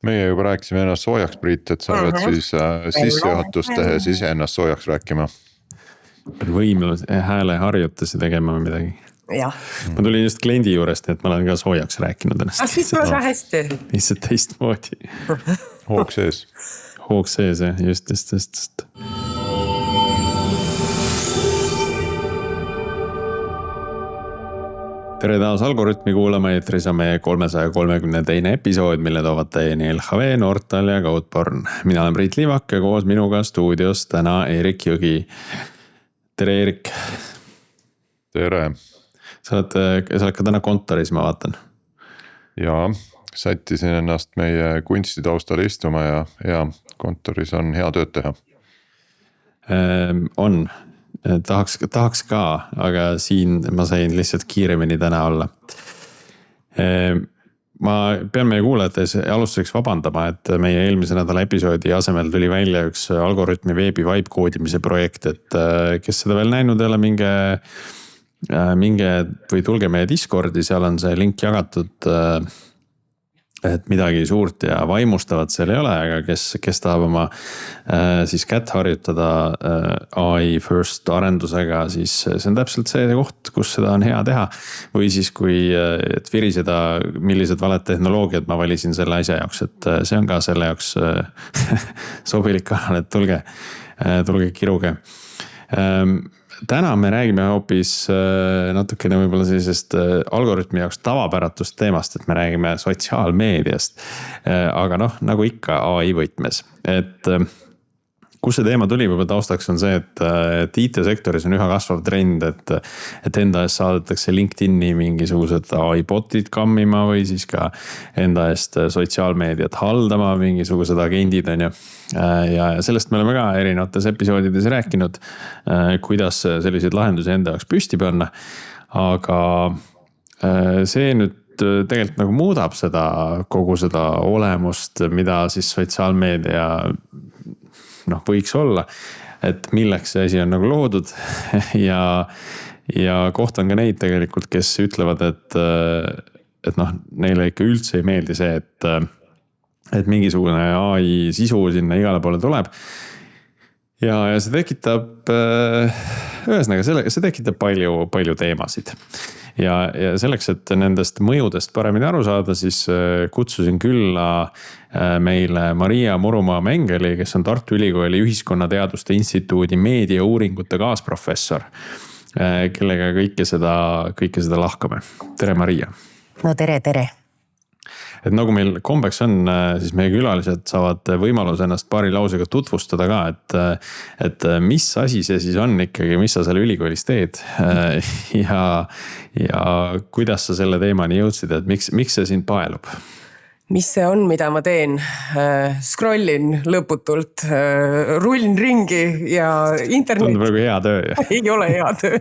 meie juba rääkisime ennast soojaks, Priit, et sa pead siis sissejuhatust tehes ise ennast soojaks rääkima. Võimlus hääle harjutusi tegema või midagi. Jah. Ma tulin just kliendi juurest, et ma olen ka soojaks rääkinud ennast. Siis väga hästi. Lihtsalt teistmoodi. Hoog sees. Hoog sees, just. Tere taas Algorütmi kuulama, eetris on meie 332. episood, mille toovad teieni LHV, Nortal ja Goatborn. Mina olen Priit Liivak ja koos minuga stuudios täna Erik Jõgi. Tere, Erik. Tere. Sa oled ka täna kontoris, ma vaatan. Jaa, sättisin ennast meie kunstitaustal istuma ja kontoris on hea tööd teha. On. Tahaks ka, aga siin ma sain lihtsalt kiiremini täna olla. Ma pean meie kuulajates alustuseks vabandama, et meie eelmise nädala episoodi asemel tuli välja üks Algorütmi veebi vibe koodimise projekt, et kes seda veel näinud ei ole, minge või tulge meie Discordi, seal on see link jagatud, et midagi suurt ja vaimustavat seal ei ole, aga kes tahab oma siis kätt harjutada AI first arendusega, siis see on täpselt see koht, kus seda on hea teha. Või siis kui et viriseda, millised valed tehnoloogiad ma valisin selle asja jaoks, et see on ka selle jaoks sobilik kanal, et tulge kiruge. Täna me räägime hoopis natukene võib-olla sellisest Algorütmi jaoks tavapäratust teemast, et me räägime sotsiaalmeediast. Aga nagu ikka AI võtmes, et kus see teema tuli võib-olla taustaks on see, et IT-sektoris on üha kasvav trend, et enda eest saadetakse LinkedIni mingisugused AI botid kammima või siis ka enda eest sotsiaalmeediat haldama mingisugused agendid on ju. Ja sellest me oleme ka erinevates episoodides rääkinud, kuidas selliseid lahendusi enda jaoks püsti panna. Aga see nüüd tegelikult nagu muudab kogu seda olemust, mida siis sotsiaalmeedia võiks olla, et milleks see asi on nagu loodud ja kohtan ka neid tegelikult, kes ütlevad, et neile ikka üldse ei meeldi see, et mingisugune AI sisu sinna igale poole tuleb. Ja see tekitab, ühesõnaga, see tekitab palju teemasid. Ja selleks, et nendest mõjudest paremini aru saada, siis kutsusin külla meile Maria Murumaa-Mengeli, kes on Tartu Ülikooli Ühiskonnateaduste Instituudi meediauuringute kaasprofessor, kellega kõike seda lahkame. Tere, Maria! No tere! Et nagu meil kombeks on, siis meie külalised saavad võimalus ennast paari lausega tutvustada ka, et mis asi see siis on ikkagi, mis sa seal ülikoolis teed ja kuidas sa selle teemani jõudsid, et miks see sind paelub? Mis see on, mida ma teen? Scrollin lõputult, rullin ringi ja internet... Tundub praegu hea töö. Ei ole hea töö.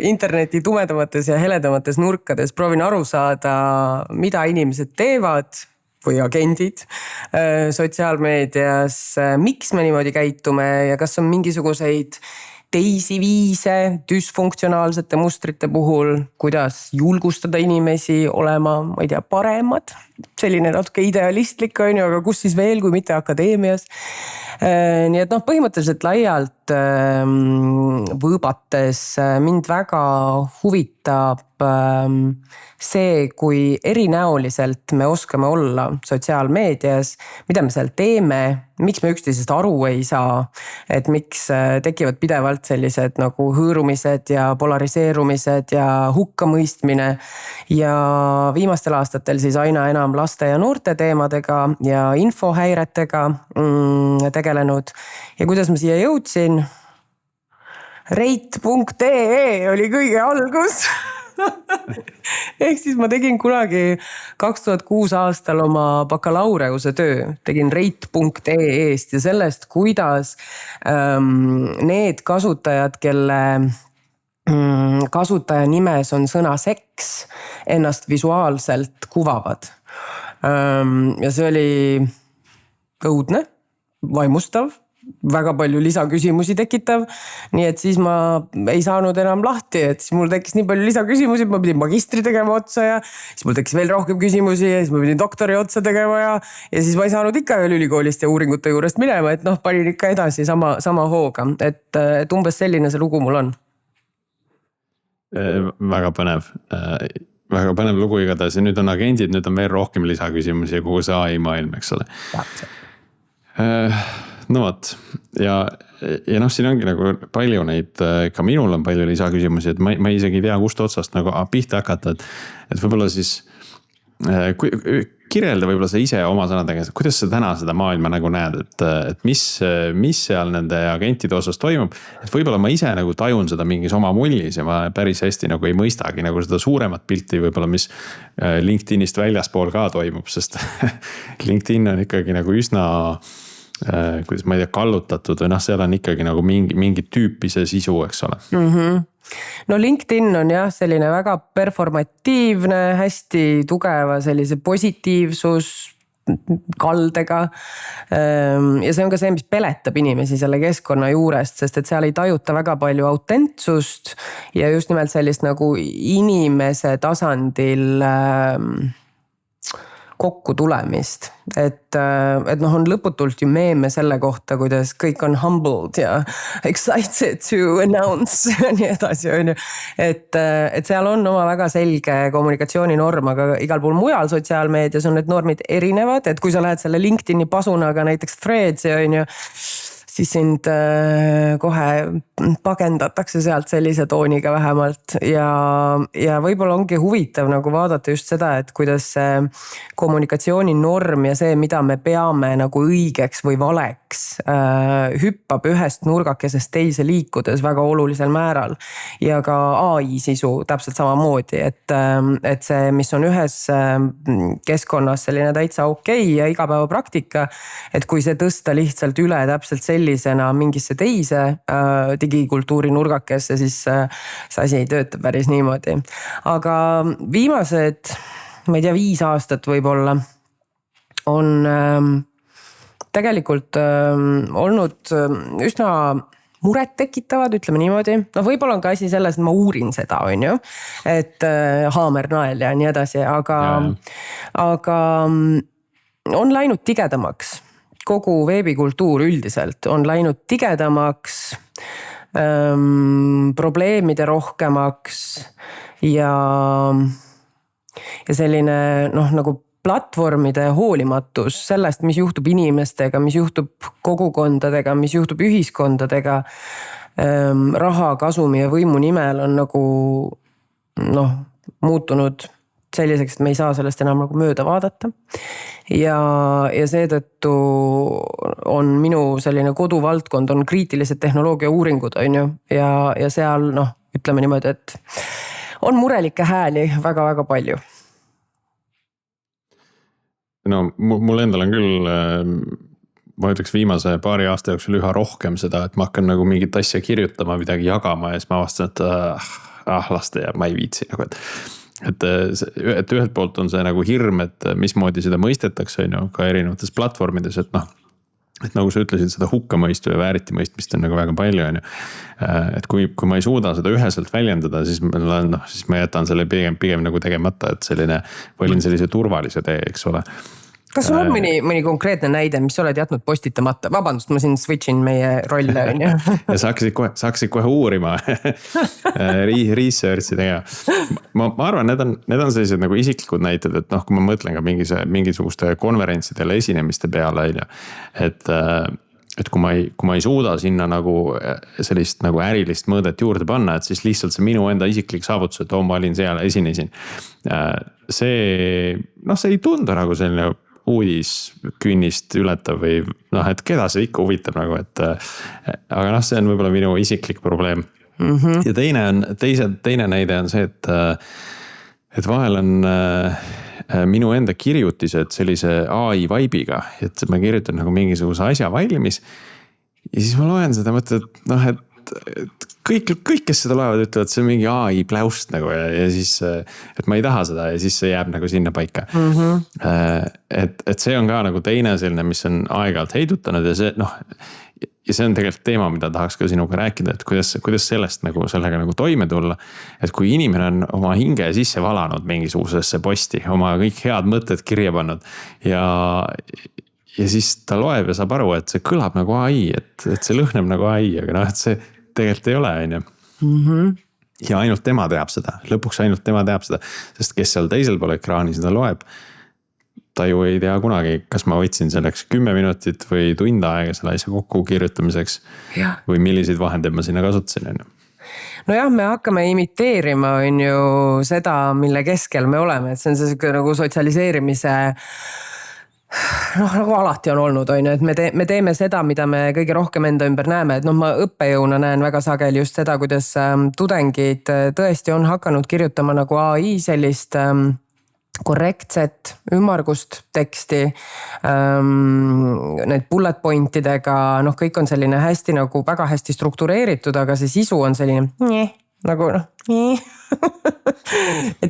Interneti tumedamates ja heledamates nurkades proovin aru saada, mida inimesed teevad või agendid sotsiaalmeedias, miks me niimoodi käitume ja kas on mingisuguseid teisi viise düsfunktsionaalsete mustrite puhul, kuidas julgustada inimesi olema, ma ei tea, paremad. Selline natuke idealistlik on ju, aga kus siis veel, kui mitte akadeemias. Nii et põhimõtteliselt laialt võõbates mind väga huvitab see, kui erinäoliselt me oskame olla sotsiaalmeedias, mida me seal teeme, miks me üksteisest aru ei saa, et miks tekivad pidevalt sellised nagu hõõrumised ja polariseerumised ja hukkamõistmine ja viimastel aastatel siis aina enam laste ja noorte teemadega ja infohäiretega tegelenud ja kuidas ma siia jõudsin? Rate.ee oli kõige algus. Ehk siis ma tegin kunagi 2006 aastal oma bakalaureuse töö, tegin Rate.ee-st ja sellest, kuidas need kasutajad, kelle kasutaja nimes on sõna seks, ennast visuaalselt kuvavad. Ja see oli õudne, vaimustav väga palju lisaküsimusi tekitav. Nii et siis ma ei saanud enam lahti, et siis mul tekkis nii palju lisaküsimusi, et ma pidin magistri tegema otsa ja siis mul tekkis veel rohkem küsimusi ja siis ma pidin doktori otsa tegema ja siis ma ei saanud ikka veel ülikoolist ja uuringute juurest minema, et panin ikka edasi sama hooga, et umbes selline see lugu mul on. Väga põnev. Väga põnev lugu igatahes ja nüüd on agendid, nüüd on veel rohkem lisaküsimusi ja kogu see AI maailm, eks ole. No vot ja siin ongi nagu palju neid, ka minul on palju lisaküsimusi, et ma isegi ei tea, kust otsast nagu pihta hakata, et võib-olla siis kirjelda võib-olla sa ise oma sõnadega, kuidas sa täna seda maailma nagu näed, et mis seal nende agentide osas toimub, et võib-olla ma ise nagu tajun seda mingis oma mullis ja ma päris hästi nagu ei mõistagi nagu seda suuremat pilti võib-olla, mis LinkedInist väljaspool ka toimub, sest LinkedIn on ikkagi nagu üsna kuidas ma ei tea, kallutatud või seal on ikkagi nagu mingi tüüpi see sisu, eks ole. No LinkedIn on jah, selline väga performatiivne, hästi tugeva sellise positiivsus kaldega. Ja see on ka see, mis peletab inimesi selle keskkonna juurest, sest et seal ei tajuta väga palju autentsust ja just nimelt sellist nagu inimese tasandil kokku tulemist, et on lõputult ju meeme selle kohta, kuidas kõik on humbled ja excited to announce ja nii edasi, et seal on oma väga selge kommunikatsiooninorm, aga igal pool mujal sotsiaalmeedias on need normid erinevad, et kui sa lähed selle LinkedIni pasunaga näiteks Threads'i siis sind kohe pagendatakse sealt sellise tooniga vähemalt ja võib-olla ongi huvitav nagu vaadata just seda, et kuidas see kommunikatsiooninorm ja see, mida me peame nagu õigeks või valeks, hüppab ühest nurgakesest teise liikudes väga olulisel määral ja ka AI sisu täpselt samamoodi, et see, mis on ühes keskkonnas selline täitsa okei ja igapäevapraktika, et kui see tõsta lihtsalt üle täpselt sellisena mingisse teise digikultuuri nurgakesse, siis see asi ei tööta päris niimoodi. Aga viimased, ma ei tea, 5 aastat võib-olla on tegelikult olnud üsna muret tekitavad, ütleme niimoodi. Võib-olla on ka asi selles, et ma uurin seda, on ju, et haamernael ja nii edasi, aga on läinud tigedamaks. Kogu veebikultuur üldiselt on läinud tigedamaks, probleemide rohkemaks ja selline nagu platvormide hoolimatus sellest, mis juhtub inimestega, mis juhtub kogukondadega, mis juhtub ühiskondadega, raha, kasumi ja võimu nimel on nagu muutunud selliseks, et me ei saa sellest enam nagu mööda vaadata. Ja seetõttu on minu selline koduvaldkond on kriitilised tehnoloogia uuringud, on ju, ja seal ütleme niimoodi, et on murelikke hääli väga-väga palju. No mul endal on küll, ma ütleks viimase paari aasta jooksul üha rohkem seda, et ma hakkan nagu mingit asja kirjutama, midagi jagama ja siis ma avastan, et laste ja ma ei viitsi nagu, et ühelt poolt on see nagu hirm, et mismoodi seda mõistetakse, on ju, ka erinevates platvormides, et nagu sa ütlesid, seda hukkamõistu ja vääritimõistmist on nagu väga palju, on ju. Et kui ma ei suuda seda üheselt väljendada, siis ma jätan selle pigem nagu tegemata, et valin sellise turvalise tee, eks ole. Kas sul on mõni konkreetne näide, mis oled jätnud postitamata? Vabandust, ma siin switchin meie rolle, on ju. Ja sa hakkasid kohe uurima, research'i tegema. Ma arvan, need on sellised nagu isiklikud näited, et kui ma mõtlen ka mingisuguste konverentsidele esinemiste peale, et kui ma ei suuda sinna nagu sellist nagu ärilist mõõdet juurde panna, et siis lihtsalt see minu enda isiklik saavutus, et ma olin seal, esinesin. See ei tundu nagu selline uudiskünnist ületav või et keda see ikka huvitab nagu, aga see on võib-olla minu isiklik probleem. Ja teine näide on see, et vahel on minu enda kirjutised sellise AI vibe'iga, et ma kirjutan nagu mingisuguse asja valmis ja siis ma loen seda, mõtlen, et kõik, kes seda loevad, ütlevad, see on mingi AI pläust nagu ja siis, et ma ei taha seda ja siis see jääb nagu sinna paika. Et see on ka nagu teine selline, mis on aeg-ajalt heidutanud ja see, ja see on tegelikult teema, mida tahaks ka sinuga rääkida, et kuidas sellest nagu sellega nagu toime tulla. Et kui inimene on oma hinge sisse valanud mingisugusesse posti, oma kõik head mõtted kirja pannud ja siis ta loeb ja saab aru, et see kõlab nagu AI, et see lõhneb nagu AI, aga noh, et see tegelikult ei ole, on ju. Ja ainult tema teab seda, lõpuks ainult tema teab seda, sest kes seal teisel pool ekraani seda loeb, ta ju ei tea kunagi, kas ma võtsin selleks 10 minutit või tund aega selle asja kokku kirjutamiseks või milliseid vahendeid ma sinna kasutasin, on ju. Nojah, me hakkame imiteerima on ju seda, mille keskel me oleme, et see on see nagu sotsialiseerimise nagu alati on olnud, on ju, et me teeme seda, mida me kõige rohkem enda ümber näeme, et ma õppejõuna näen väga sageli just seda, kuidas tudengid tõesti on hakanud kirjutama nagu AI sellist korrektset ümmargust teksti, need bullet pointidega, kõik on selline hästi nagu väga hästi struktureeritud, aga see sisu on selline nagu nii.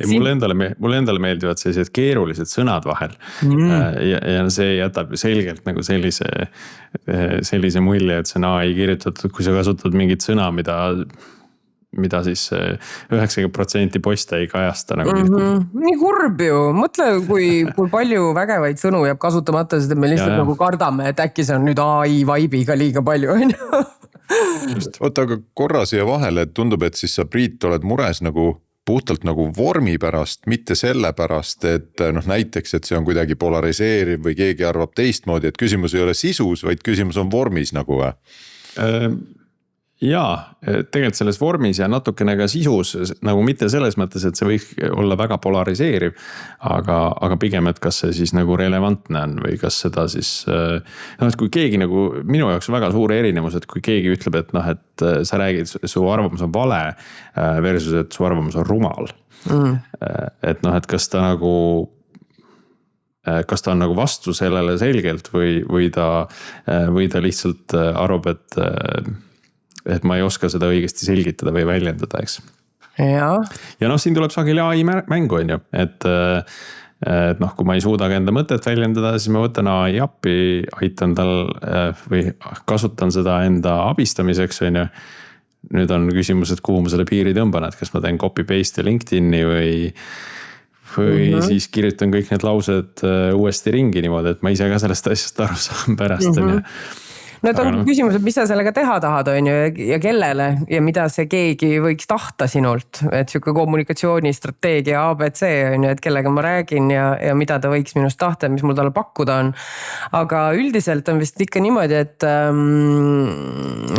Mulle endale meeldivad sellised keerulised sõnad vahel ja see jätab selgelt nagu sellise mulje, et see on AI kirjutatud, kui sa kasutad mingit sõna, mida siis 90% poste ei kajasta nagu Nii kurb ju, mõtle kui palju vägevaid sõnu jääb kasutamata, sest me lihtsalt nagu kardame, et äkki see on nüüd AI vibe'iga liiga palju, on ju. Oota, aga korra siia vahele, et tundub, et siis sa, Priit, oled mures nagu puhtalt nagu vormi pärast, mitte selle pärast, et näiteks, et see on kuidagi polariseeriv või keegi arvab teistmoodi, et küsimus ei ole sisus, vaid küsimus on vormis nagu või? Jaa, tegelikult selles vormis ja natukene ka sisus, nagu mitte selles mõttes, et see võiks olla väga polariseeriv, aga pigem, et kas see siis nagu relevantne on või kas seda siis, et kui keegi nagu, minu jaoks on väga suur erinevus, et kui keegi ütleb, et et sa räägid, su arvamus on vale versus, et su arvamus on rumal. Et et kas ta on nagu vastu sellele selgelt või ta lihtsalt arvab, et ma ei oska seda õigesti selgitada või väljendada, eks. Ja siin tuleb sageli AI mängu, on ju, et kui ma ei suuda enda mõtet väljendada, siis ma võtan AI appi, aitan tal või kasutan seda enda abistamiseks, on ju. Nüüd on küsimus, et kuhu ma selle piiri tõmban, et kas ma teen copy-paste LinkedIni või siis kirjutan kõik need laused uuesti ringi niimoodi, et ma ise ka sellest asjast aru saan pärast, on ju. No et on küsimus, et mis sa sellega teha tahad, on ju, ja kellele ja mida see keegi võiks tahta sinult, et siuke kommunikatsioonistrateegia ABC on ju, et kellega ma räägin ja mida ta võiks minust tahta, mis mul talle pakkuda on. Aga üldiselt on vist ikka niimoodi, et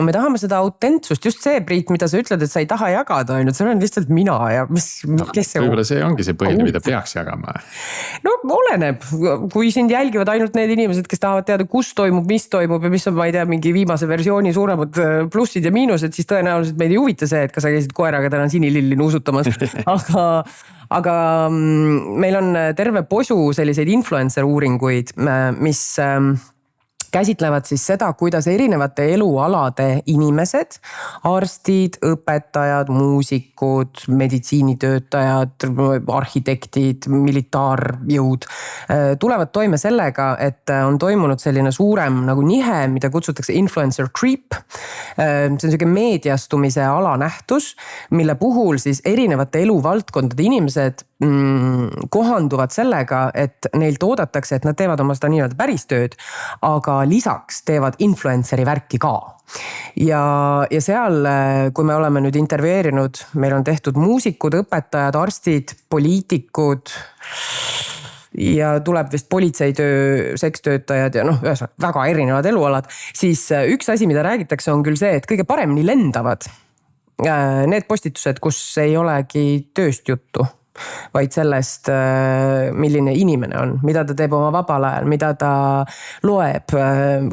me tahame seda autentsust, just see, Priit, mida sa ütled, et sa ei taha jagada, on ju, et see on lihtsalt mina ja kes see võib-olla see ongi see põhiline, mida peaks jagama. No oleneb, kui sind jälgivad ainult need inimesed, kes tahavad teada, kus toimub, mis toimub ja mis on, ma ei tea, mingi viimase versiooni suuremad plussid ja miinused, siis tõenäoliselt meid ei huvita see, et kas sa käisid koeraga täna sinililli nuusutamas. Aga meil on terve posu selliseid influencer uuringuid, mis käsitlevad siis seda, kuidas erinevate elualade inimesed, arstid, õpetajad, muusikud, meditsiinitöötajad, arhitektid, militaarjõud tulevad toime sellega, et on toimunud selline suurem nagu nihe, mida kutsutakse influencer creep. See on selline meediastumise alanähtus, mille puhul siis erinevate eluvaldkondade inimesed kohanduvad sellega, et neilt oodatakse, et nad teevad oma seda nii-öelda päris tööd, aga lisaks teevad influenceri värki ka. Ja seal, kui me oleme nüüd intervjueerinud, meil on tehtud muusikud, õpetajad, arstid, poliitikud ja tuleb vist politseitöö, sekstöötajad ja väga erinevad elualad, siis üks asi, mida räägitakse, on küll see, et kõige paremini lendavad need postitused, kus ei olegi tööst juttu, vaid sellest, milline inimene on, mida ta teeb oma vabal ajal, mida ta loeb,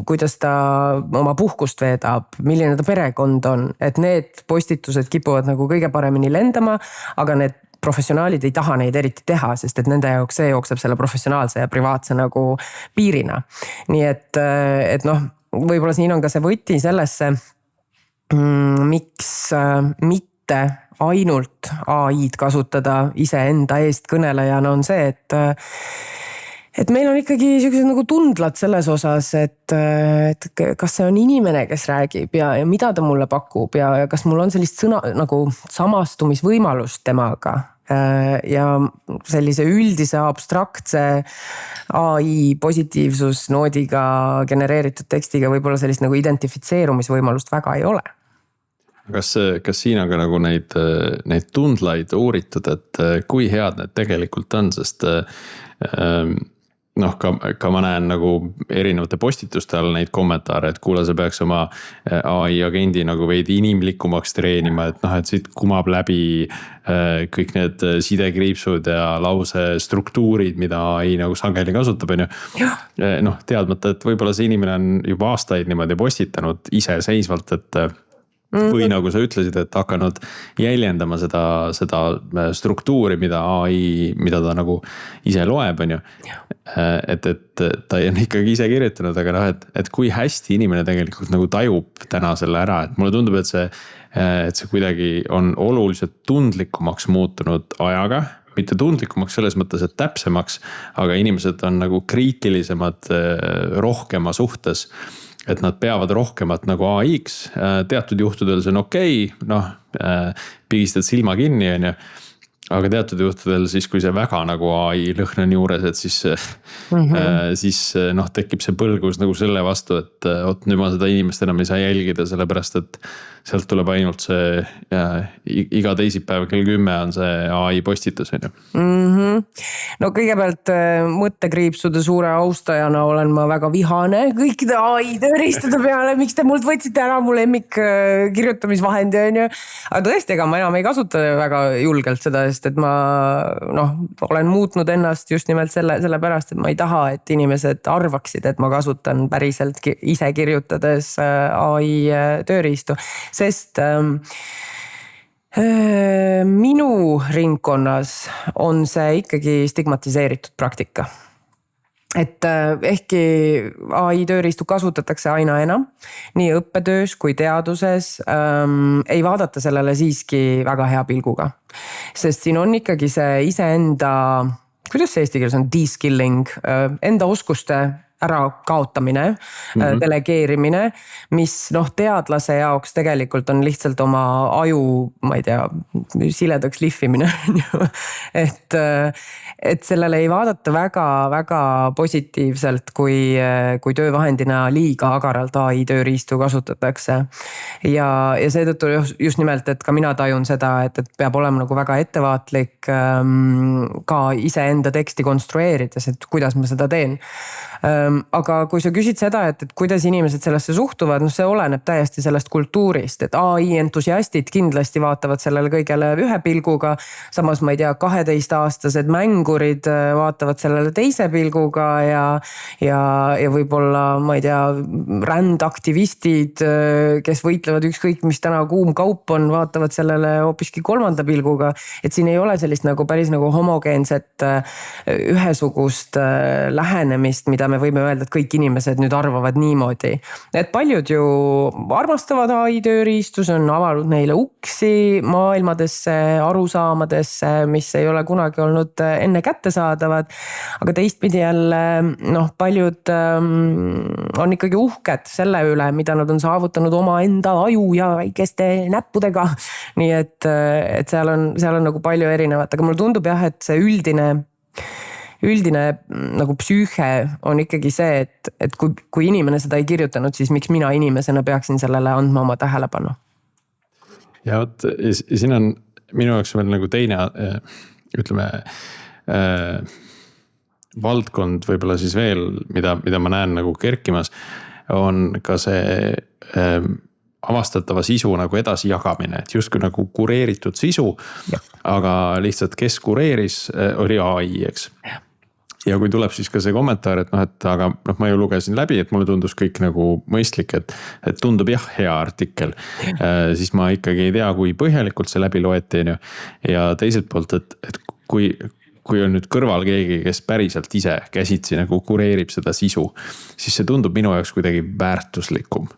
kuidas ta oma puhkust veedab, milline ta perekond on, et need postitused kipuvad nagu kõige paremini lendama, aga need professionaalid ei taha neid eriti teha, sest et nende jaoks see jookseb selle professionaalse ja privaatse nagu piirina. Nii et võib-olla siin on ka see võti sellesse, miks mitte ainult AI-d kasutada iseenda eest kõnelejana on see, et meil on ikkagi sellised nagu tundlad selles osas, et kas see on inimene, kes räägib ja mida ta mulle pakub ja kas mul on sellist sõna nagu samastumisvõimalust temaga. Ja sellise üldise abstraktse AI positiivsusnoodiga genereeritud tekstiga võib-olla sellist nagu identifitseerumisvõimalust väga ei ole. Kas siin on ka nagu neid tundlaid uuritud, et kui head need tegelikult on, sest noh, ka ma näen nagu erinevate postituste all neid kommentaare, et kuule, sa peaks oma AI agendi nagu veidi inimlikumaks treenima, et noh, et siit kumab läbi kõik need sidekriipsud ja lause struktuurid, mida AI nagu sageli kasutab, on ju. Noh, teadmata, et võib-olla see inimene on juba aastaid niimoodi postitanud iseseisvalt, et või nagu sa ütlesid, et hakanud jäljendama seda struktuuri, mida AI, mida ta nagu ise loeb, on ju. Et ta on ikkagi ise kirjutanud, aga noh, et kui hästi inimene tegelikult nagu tajub täna selle ära, et mulle tundub, et see kuidagi on oluliselt tundlikumaks muutunud ajaga. Mitte tundlikumaks selles mõttes, et täpsemaks, aga inimesed on nagu kriitilisemad rohkema suhtes. Et nad peavad rohkemat nagu AI-ks, teatud juhtudel see on okei, noh, pigistad silma kinni, on ju. Aga teatud juhtudel siis, kui see väga nagu AI lõhn on juures, et siis noh, tekib see põlgus nagu selle vastu, et nüüd ma seda inimest enam ei saa jälgida, sellepärast et sealt tuleb ainult see iga teisipäev kell 10 on see AI postitus, on ju. No kõigepealt mõttekriipsude suure austajana olen ma väga vihane kõikide AI tööriistade peale, miks te mult võtsite ära mu lemmik kirjutamisvahendi, on ju. Aga tõesti, ega ma enam ei kasuta väga julgelt seda, sest et ma olen muutnud ennast just nimelt selle pärast, et ma ei taha, et inimesed arvaksid, et ma kasutan päriselt ise kirjutades AI tööriistu. Sest minu ringkonnas on see ikkagi stigmatiseeritud praktika. Et ehkki AI tööriistu kasutatakse aina enam, nii õppetöös kui teaduses, ei vaadata sellele siiski väga hea pilguga. Sest siin on ikkagi see iseenda, kuidas see eesti keeles on, de-skilling, enda oskuste ära kaotamine, delegeerimine, mis noh, teadlase jaoks tegelikult on lihtsalt oma aju, ma ei tea, siledaks lihvimine. Et sellele ei vaadata väga positiivselt, kui töövahendina liiga agaralt AI tööriistu kasutatakse. Ja seetõttu just nimelt, et ka mina tajun seda, et peab olema nagu väga ettevaatlik ka iseenda teksti konstrueerides, et kuidas ma seda teen. Aga kui sa küsid seda, et kuidas inimesed sellesse suhtuvad, see oleneb täiesti sellest kultuurist, et AI entusiastid kindlasti vaatavad sellele kõigele ühe pilguga, samas ma ei tea, 12-aastased mängurid vaatavad sellele teise pilguga ja võib-olla, ma ei tea, rändaktivistid, kes võitlevad ükskõik, mis täna kuum kaup on, vaatavad sellele hoopiski kolmanda pilguga, et siin ei ole sellist nagu päris nagu homogeenset ühesugust lähenemist, mida me võime öelda, et kõik inimesed nüüd arvavad niimoodi. Et paljud ju armastavad AI tööriistu, see on avanud neile uksi maailmadesse, arusaamadesse, mis ei ole kunagi olnud enne kättesaadavad. Aga teistpidi jälle, paljud on ikkagi uhked selle üle, mida nad on saavutanud oma enda aju ja väikeste näppudega. Nii et seal on nagu palju erinevat, aga mulle tundub jah, et see üldine nagu psüühe on ikkagi see, et kui inimene seda ei kirjutanud, siis miks mina inimesena peaksin sellele andma oma tähelepanu? Ja vot, siin on minu jaoks veel nagu teine, ütleme, valdkond võib-olla siis veel, mida ma näen nagu kerkimas, on ka see avastatava sisu nagu edasi jagamine, et justkui nagu kureeritud sisu, aga lihtsalt kes kureeris, oli AI, eks. Ja kui tuleb siis ka see kommentaar, et aga ma ju lugesin läbi, et mulle tundus kõik nagu mõistlik, et tundub jah, hea artikkel, siis ma ikkagi ei tea, kui põhjalikult see läbi loeti. Ja teiselt poolt, et kui on nüüd kõrval keegi, kes päriselt ise käsitsi nagu kureerib seda sisu, siis see tundub minu jaoks kuidagi väärtuslikum.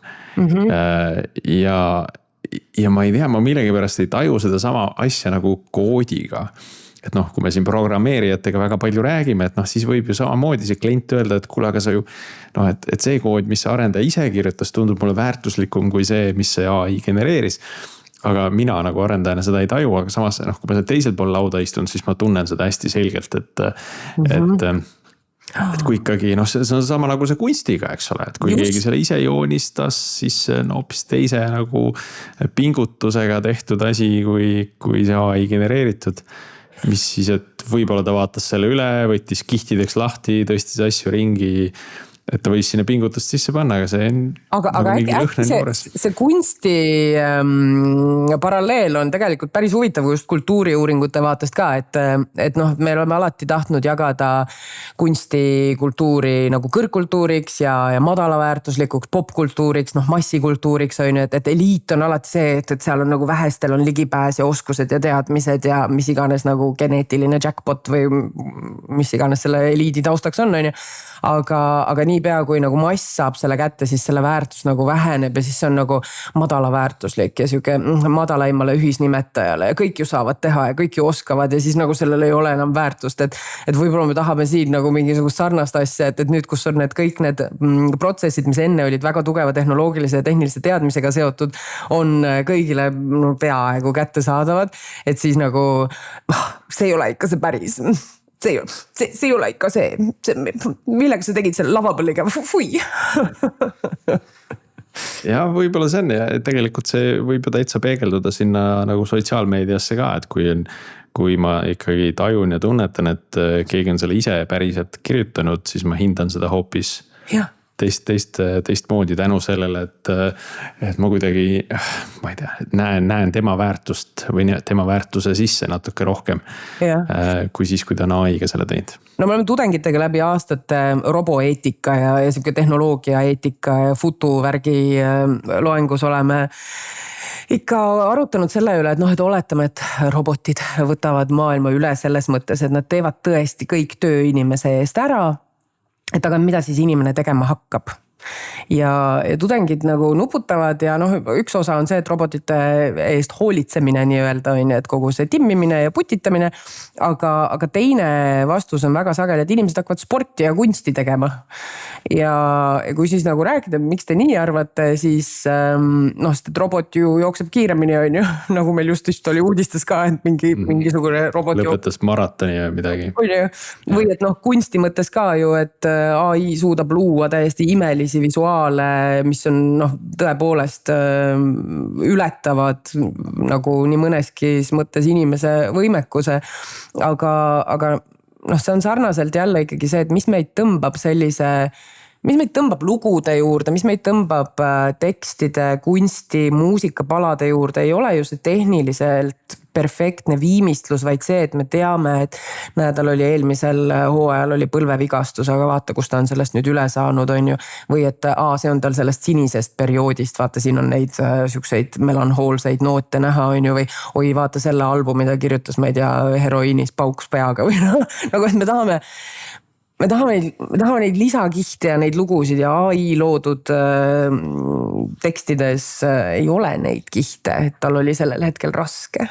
Ja ma ei tea, ma millegipärast ei taju seda sama asja nagu koodiga. et noh, kui me siin programmeerijatega väga palju räägime, et noh, siis võib ju samamoodi see klient öelda, et kuule, aga sa ju noh, et see kood, mis see arendaja ise kirjutas, tundub mulle väärtuslikum kui see, mis see AI genereeris. Aga mina nagu arendajana seda ei taju, aga samas noh, kui ma seal teisel pool lauda istun, siis ma tunnen seda hästi selgelt, et kui ikkagi noh, see on sama nagu see kunstiga, eks ole, et kui keegi selle ise joonistas, siis no hoopis teise nagu pingutusega tehtud asi, kui see AI genereeritud. Mis siis, et võib-olla ta vaatas selle üle, võttis kihtideks lahti, tõstis asju ringi. Et ta võis sinna pingutust sisse panna, aga see on aga nagu äkki see kunsti paralleel on tegelikult päris huvitav just kultuuriuuringute vaatest ka, et noh, me oleme alati tahtnud jagada kunstikultuuri nagu kõrgkultuuriks ja madalaväärtuslikuks popkultuuriks, noh massikultuuriks on ju, et eliit on alati see, et seal on nagu vähestel on ligipääs ja oskused ja teadmised ja mis iganes nagu geneetiline jackpot või mis iganes selle eliidi taustaks on ju. Aga niipea kui nagu mass saab selle kätte, siis selle väärtus nagu väheneb ja siis see on nagu madalaväärtuslik ja siuke madalaimale ühisnimetajale ja kõik ju saavad teha ja kõik ju oskavad ja siis nagu sellel ei ole enam väärtust, et võib-olla me tahame siin nagu mingisugust sarnast asja, et nüüd, kus on need kõik need protsessid, mis enne olid väga tugeva tehnoloogilise ja tehnilise teadmisega seotud, on kõigile peaaegu kättesaadavad, et siis nagu see ei ole ikka see päris. See ei ole ikka see, millega sa tegid selle lavapõlliga, fui. Ja võib-olla see on ja tegelikult see võib ju täitsa peegelduda sinna nagu sotsiaalmeediasse ka, et kui ma ikkagi tajun ja tunnetan, et keegi on selle ise päriselt kirjutanud, siis ma hindan seda hoopis teistmoodi tänu sellele, et ma kuidagi, ma ei tea, näen tema väärtust või tema väärtuse sisse natuke rohkem kui siis, kui ta on AI-ga selle teinud. No me oleme tudengitega läbi aastate roboeetika ja siuke tehnoloogiaeetika ja futuvärgi loengus oleme ikka arutanud selle üle, et noh, et oletame, et robotid võtavad maailma üle selles mõttes, et nad teevad tõesti kõik töö inimese eest ära. Et aga mida siis inimene tegema hakkab? Ja tudengid nagu nuputavad ja noh, üks osa on see, et robotite eest hoolitsemine nii-öelda on, et kogu see timmimine ja putitamine, aga teine vastus on väga sageli, et inimesed hakkavad sporti ja kunsti tegema. Ja kui siis nagu rääkida, miks te nii arvate, siis noh, sest et robot ju jookseb kiiremini on ju, nagu meil just oli uudistes ka, et mingisugune robot lõpetas maratoni ja midagi. Või et noh, kunsti mõttes ka ju, et AI suudab luua täiesti imelisi visuaale, mis on noh, tõepoolest ületavad nagu nii mõneski mõttes inimese võimekuse, aga noh, see on sarnaselt jälle ikkagi see, et mis meid tõmbab lugude juurde, mis meid tõmbab tekstide, kunsti, muusikapalade juurde, ei ole ju see tehniliselt perfektne viimistlus, vaid see, et me teame, et tal oli eelmisel hooajal oli põlvevigastus, aga vaata, kus ta on sellest nüüd üle saanud, on ju. Või et see on tal sellest sinisest perioodist, vaata, siin on neid siukseid melanhoolseid noote näha, on ju, või oi, vaata selle albumi ta kirjutas, ma ei tea, heroiinis pauks peaga või nagu, et me tahame neid lisakihte ja neid lugusid ja AI loodud tekstides ei ole neid kihte, et tal oli sellel hetkel raske.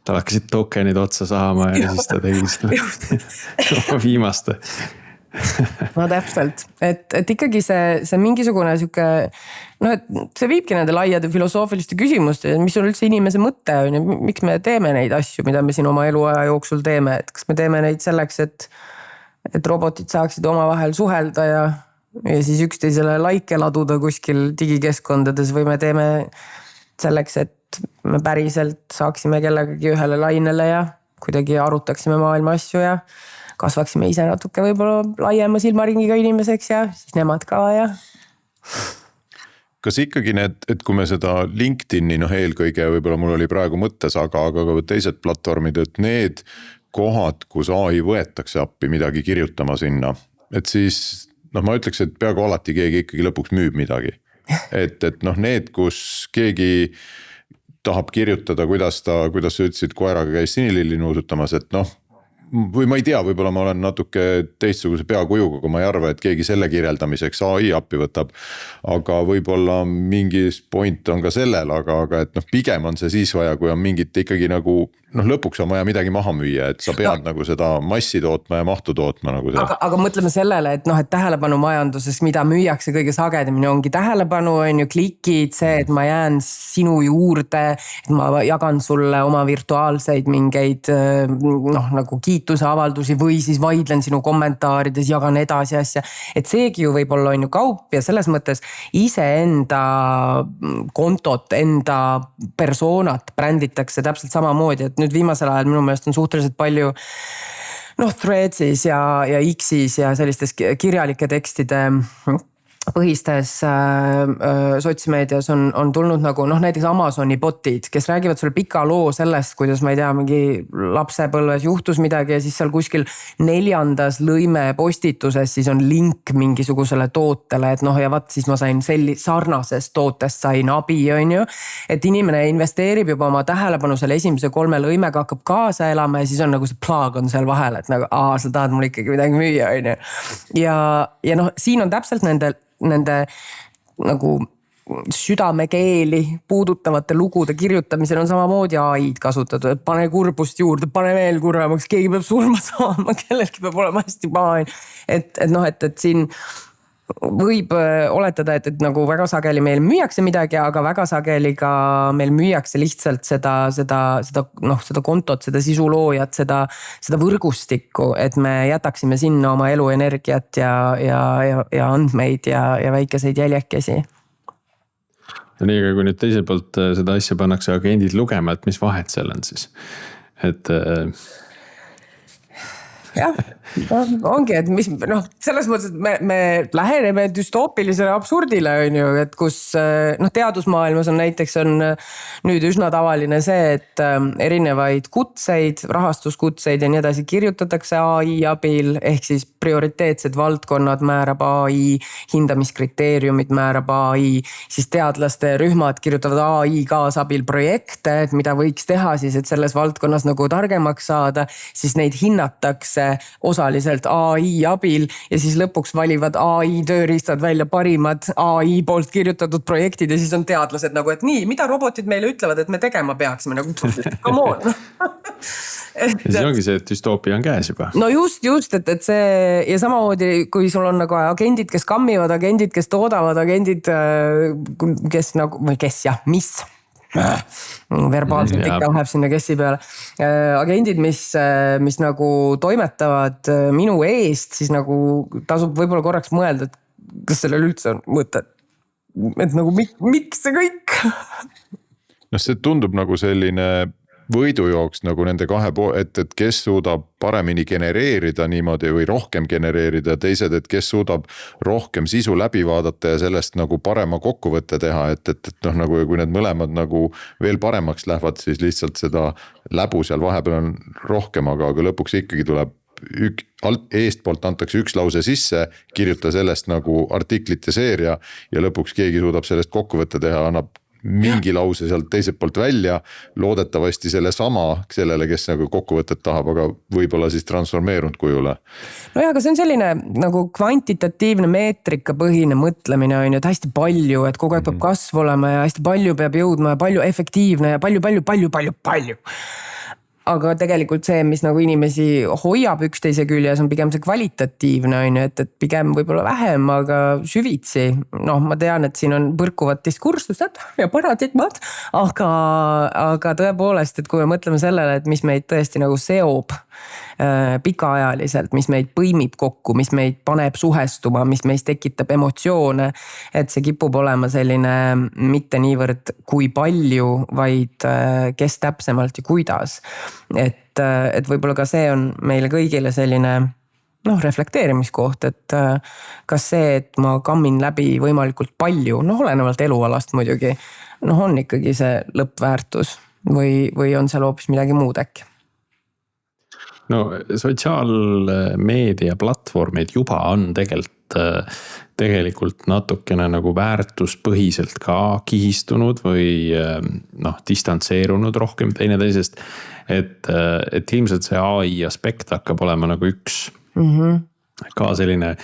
Tal hakkasid tokenid otsa saama ja siis ta tegi selle viimaste. No täpselt, et ikkagi see mingisugune siuke, noh, et see viibki nende laiade filosoofiliste küsimuste, mis on üldse inimese mõte on ja miks me teeme neid asju, mida me siin oma eluaja jooksul teeme, et kas me teeme neid selleks, et robotid saaksid omavahel suhelda ja siis üksteisele like laduda kuskil digikeskkondades või me teeme selleks, et me päriselt saaksime kellegagi ühele lainele ja kuidagi arutaksime maailma asju ja kasvaksime ise natuke võib-olla laiema silmaringiga inimeseks ja siis nemad ka ja. Kas ikkagi et kui me seda LinkedIni, noh eelkõige võib-olla mul oli praegu mõttes, aga ka teised platvormid, et need kohad, kus AI võetakse appi midagi kirjutama sinna, et siis noh, ma ütleks, et peaaegu alati keegi ikkagi lõpuks müüb midagi. Et noh, need, kus keegi tahab kirjutada, kuidas sa ütlesid, koeraga käis sinililli nuusutamas, et noh, või ma ei tea, võib-olla ma olen natuke teistsuguse peakujuga, kui ma ei arva, et keegi selle kirjeldamiseks AI appi võtab, aga võib-olla mingi point on ka sellel, aga et noh, pigem on see siis vaja, kui on mingit ikkagi nagu noh, lõpuks on vaja midagi maha müüa, et sa pead nagu seda massi tootma ja mahtu tootma nagu see. Aga mõtleme sellele, et noh, et tähelepanu majanduses, mida müüakse kõige sagedamini ongi tähelepanu, on ju klikid, see, et ma jään sinu juurde, et ma jagan sulle oma virtuaalseid mingeid noh, nagu kiituseavaldusi või siis vaidlen sinu kommentaarides, jagan edasi asja. Et seegi ju võib olla on ju kaup ja selles mõttes iseenda kontot, enda persoonat bränditakse täpselt samamoodi, et nüüd viimasel ajal minu meelest on suhteliselt palju noh, Threadsis ja X'is ja sellistes kirjalike tekstide põhistes sotsmeedias on tulnud nagu noh, näiteks Amazoni botid, kes räägivad sulle pika loo sellest, kuidas ma ei tea, mingi lapsepõlves juhtus midagi ja siis seal kuskil 4. lõime postituses siis on link mingisugusele tootele, et noh ja vaat siis ma sain sarnasest tootest sain abi, on ju. Et inimene investeerib juba oma tähelepanu selle esimese 3 lõimega, hakkab kaasa elama ja siis on nagu see plaag on seal vahel, et nagu sa tahad mulle ikkagi midagi müüa, on ju. Ja noh, siin on täpselt nende nagu südamekeeli puudutavate lugude kirjutamisel on samamoodi AI-d kasutatud, et pane kurbust juurde, pane veel kurvemaks, keegi peab surma saama, kellelgi peab olema hästi paha. Et noh, et siin võib oletada, et nagu väga sageli meil müüakse midagi, aga väga sageli ka meil müüakse lihtsalt seda kontot, seda sisuloojat, seda võrgustikku, et me jätaksime sinna oma eluenergiat ja andmeid ja väikeseid jäljekesi. Nii, aga kui nüüd teiselt poolt seda asja pannakse agendid lugema, et mis vahet seal on siis? Et jah, ongi, et mis noh, selles mõttes, et me läheneme düstoopilisele absurdile, on ju, et kus noh, teadusmaailmas on näiteks nüüd üsna tavaline see, et erinevaid kutseid, rahastuskutseid ja nii edasi kirjutatakse AI abil, ehk siis prioriteetsed valdkonnad määrab AI, hindamiskriteeriumid määrab AI, siis teadlaste rühmad kirjutavad AI kaasabil projekte, et mida võiks teha siis, et selles valdkonnas nagu targemaks saada, siis neid hinnatakse osaliselt AI abil ja siis lõpuks valivad AI tööriistad välja parimad AI poolt kirjutatud projektid ja siis on teadlased nagu, et nii, mida robotid meile ütlevad, et me tegema peaksime nagu, come on. Ja siis ongi see, et düstoopia on käes juba. No just, et see ja samamoodi, kui sul on nagu agendid, kes kammivad, agendid, kes toodavad, agendid, kes nagu, või kes jah, mis verbaalselt ikka läheb sinna kessi peale. Agendid, mis nagu toimetavad minu eest, siis nagu tasub võib-olla korraks mõelda, et kas sellel üldse on mõtet. Et nagu miks see kõik? No see tundub nagu selline võidujooks nagu nende et kes suudab paremini genereerida niimoodi või rohkem genereerida ja teised, et kes suudab rohkem sisu läbi vaadata ja sellest nagu parema kokkuvõtte teha, et noh, nagu kui need mõlemad nagu veel paremaks lähevad, siis lihtsalt seda läbu seal vahepeal on rohkem, aga lõpuks ikkagi tuleb eestpoolt antakse üks lause sisse, kirjuta sellest nagu artiklite seeria ja lõpuks keegi suudab sellest kokkuvõtte teha, annab mingi lause sealt teiselt poolt välja, loodetavasti sellele, kes nagu kokkuvõtet tahab, aga võib-olla siis transformeerunud kujule. No ja, aga see on selline nagu kvantitatiivne meetrikapõhine mõtlemine on ju, et hästi palju, et kogu aeg peab kasv olema ja hästi palju peab jõudma ja palju efektiivne ja palju. Aga tegelikult see, mis nagu inimesi hoiab üksteise küljes, on pigem see kvalitatiivne, on ju, et pigem võib-olla vähem, aga süvitsi. Noh, ma tean, et siin on põrkuvad diskursused ja paradigmad, aga tõepoolest, et kui me mõtleme sellele, et mis meid tõesti nagu seob pikaajaliselt, mis meid põimib kokku, mis meid paneb suhestuma, mis meis tekitab emotsioone, et see kipub olema selline mitte niivõrd kui palju, vaid kes täpsemalt ja kuidas. Et võib-olla ka see on meile kõigile selline noh, reflekteerimiskoht, et kas see, et ma kammin läbi võimalikult palju, noh, olenevalt elualast muidugi, noh, on ikkagi see lõppväärtus või on seal hoopis midagi muud äkki? No sotsiaalmeedia platvormid juba on tegelikult natukene nagu väärtuspõhiselt ka kihistunud või noh, distantseerunud rohkem teineteisest, et ilmselt see AI aspekt hakkab olema nagu üks ka selline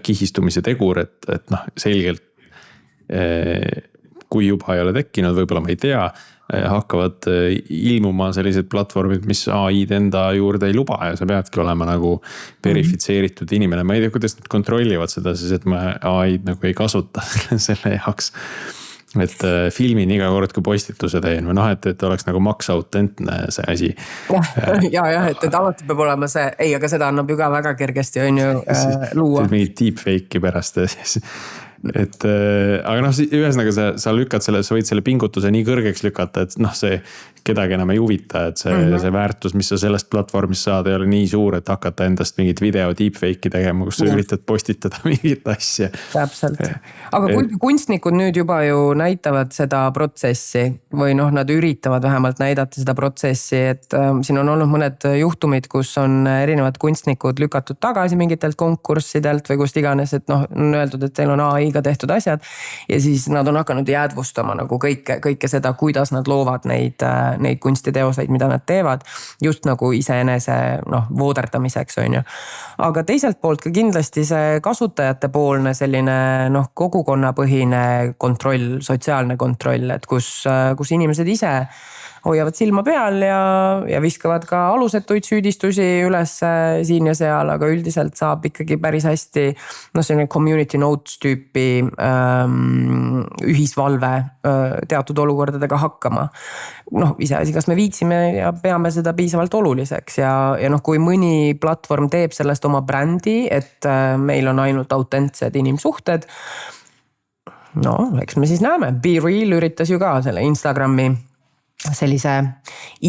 kihistumise tegur, et noh, selgelt kui juba ei ole tekkinud, võib-olla ma ei tea, hakkavad ilmuma sellised platvormid, mis AI-d enda juurde ei luba ja sa peadki olema nagu verifitseeritud inimene. Ma ei tea, kuidas nad kontrollivad seda, siis et ma AI-d nagu ei kasuta selle jaoks. Et filmin iga kord, kui postituse teen või et oleks nagu maks autentne see asi. Ja, et alati peab olema see, ei, aga seda annab ju ka väga kergesti on ju luua. Mingid deepfake'i pärast ja siis. Et aga ühesõnaga sa lükkad selle, sa võid selle pingutuse nii kõrgeks lükata, et see kedagi enam ei huvita, et see väärtus, mis sa sellest platvormist saad, ei ole nii suur, et hakata endast mingit video deepfake'i tegema, kus sa üritad postitada mingit asja. Täpselt. Aga kuigi kunstnikud nüüd juba ju näitavad seda protsessi või nad üritavad vähemalt näidata seda protsessi, et siin on olnud mõned juhtumid, kus on erinevad kunstnikud lükatud tagasi mingitelt konkurssidelt või kust iganes, et on öeldud, et teil on AI-ga tehtud asjad ja siis nad on hakanud jäädvustama nagu kõike seda, kuidas nad loovad neid kunstiteoseid, mida nad teevad just nagu iseenese vooderdamiseks on ju. Aga teiselt poolt ka kindlasti see kasutajate poolne selline kogukonnapõhine kontroll, sotsiaalne kontroll, et kus inimesed ise hoiavad silma peal ja viskavad ka alusetuid süüdistusi üles siin ja seal, aga üldiselt saab ikkagi päris hästi selline community notes tüüpi ühisvalve teatud olukordadega hakkama. Iseasi, kas me viitsime ja peame seda piisavalt oluliseks ja kui mõni platvorm teeb sellest oma brändi, et meil on ainult autentsed inimsuhted, eks me siis näeme. BeReal üritas ju ka selle Instagrami sellise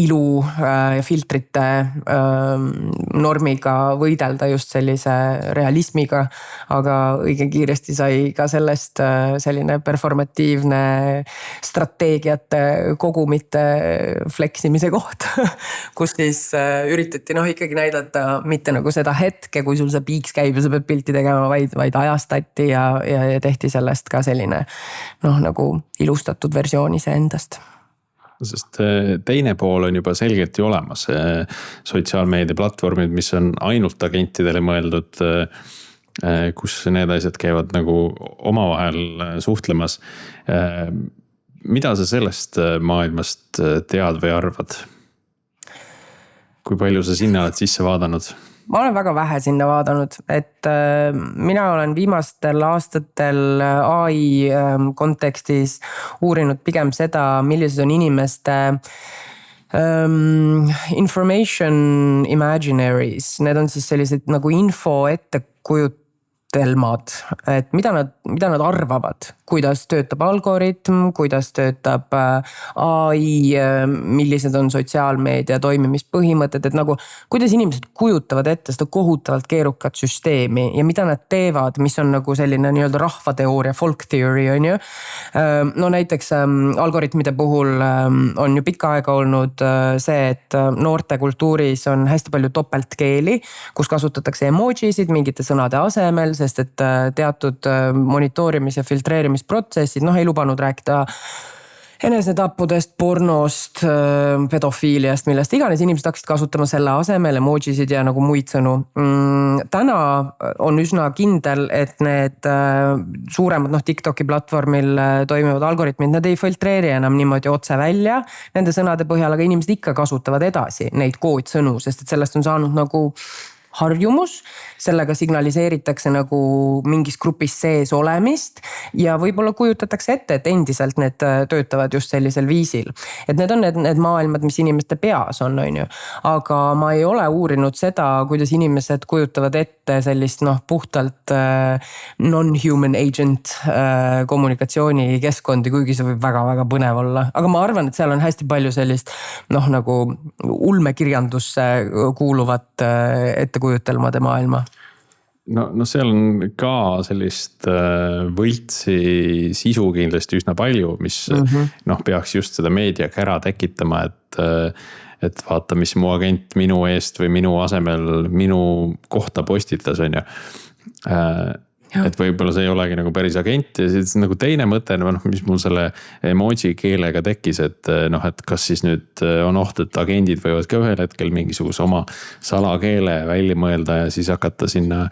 ilu ja filtrite normiga võidelda just sellise realismiga, aga õige kiiresti sai ka sellest selline performatiivne strateegiate kogumite fleksimise koht, kus siis üritati ikkagi näidata mitte nagu seda hetke, kui sul see piiks käib ja sa pead pilti tegema, vaid ajastati ja tehti sellest ka selline nagu ilustatud versioon iseendast. Sest teine pool on juba selgelt ju olemas, sotsiaalmeedia platvormid, mis on ainult agentidele mõeldud, kus need asjad käivad nagu omavahel suhtlemas. Mida sa sellest maailmast tead või arvad? Kui palju sa sinna oled sisse vaadanud? Ma olen väga vähe sinna vaadanud, et mina olen viimastel aastatel AI kontekstis uurinud pigem seda, millised on inimeste information imaginaries. Need on siis sellised nagu info ettekujutelmad, et mida nad arvavad, kuidas töötab algoritm, kuidas töötab AI, millised on sotsiaalmeedia toimimispõhimõtted, et nagu kuidas inimesed kujutavad ette seda kohutavalt keerukat süsteemi ja mida nad teevad, mis on nagu selline nii-öelda rahvateooria, folk theory on ju. Näiteks algoritmide puhul on ju pikka aega olnud see, et noorte kultuuris on hästi palju topeltkeeli, kus kasutatakse emojisid mingite sõnade asemel, sest et teatud monitoorimis- ja filtreerimisprotsessid ei lubanud rääkida enesetappudest, pornost, pedofiiliast, millest iganes. Inimesed hakkasid kasutama selle asemel emojisid ja nagu muid sõnu. Täna on üsna kindel, et need suuremad TikToki platvormil toimivad algoritmid, nad ei filtreeri enam niimoodi otse välja nende sõnade põhjal, aga inimesed ikka kasutavad edasi neid koodsõnu, sest et sellest on saanud nagu harjumus, sellega signaliseeritakse nagu mingis grupis sees olemist ja võib-olla kujutatakse ette, et endiselt need töötavad just sellisel viisil. Et need on need maailmad, mis inimeste peas on ju. Aga ma ei ole uurinud seda, kuidas inimesed kujutavad ette sellist puhtalt non-human agent kommunikatsioonikeskkondi, kuigi see võib väga-väga põnev olla. Aga ma arvan, et seal on hästi palju sellist nagu ulmekirjandusse kuuluvat ettekujutelmade maailma. No seal on ka sellist võltsi sisu kindlasti üsna palju, mis peaks just seda meediakära tekitama, et vaata, mis mu agent minu eest või minu asemel minu kohta postitas on ju. Et võib-olla see ei olegi nagu päris agent ja siis nagu teine mõte, mis mul selle emoji keelega tekkis, et kas siis nüüd on oht, et agendid võivad ka ühel hetkel mingisuguse oma salakeele välja mõelda ja siis hakata sinna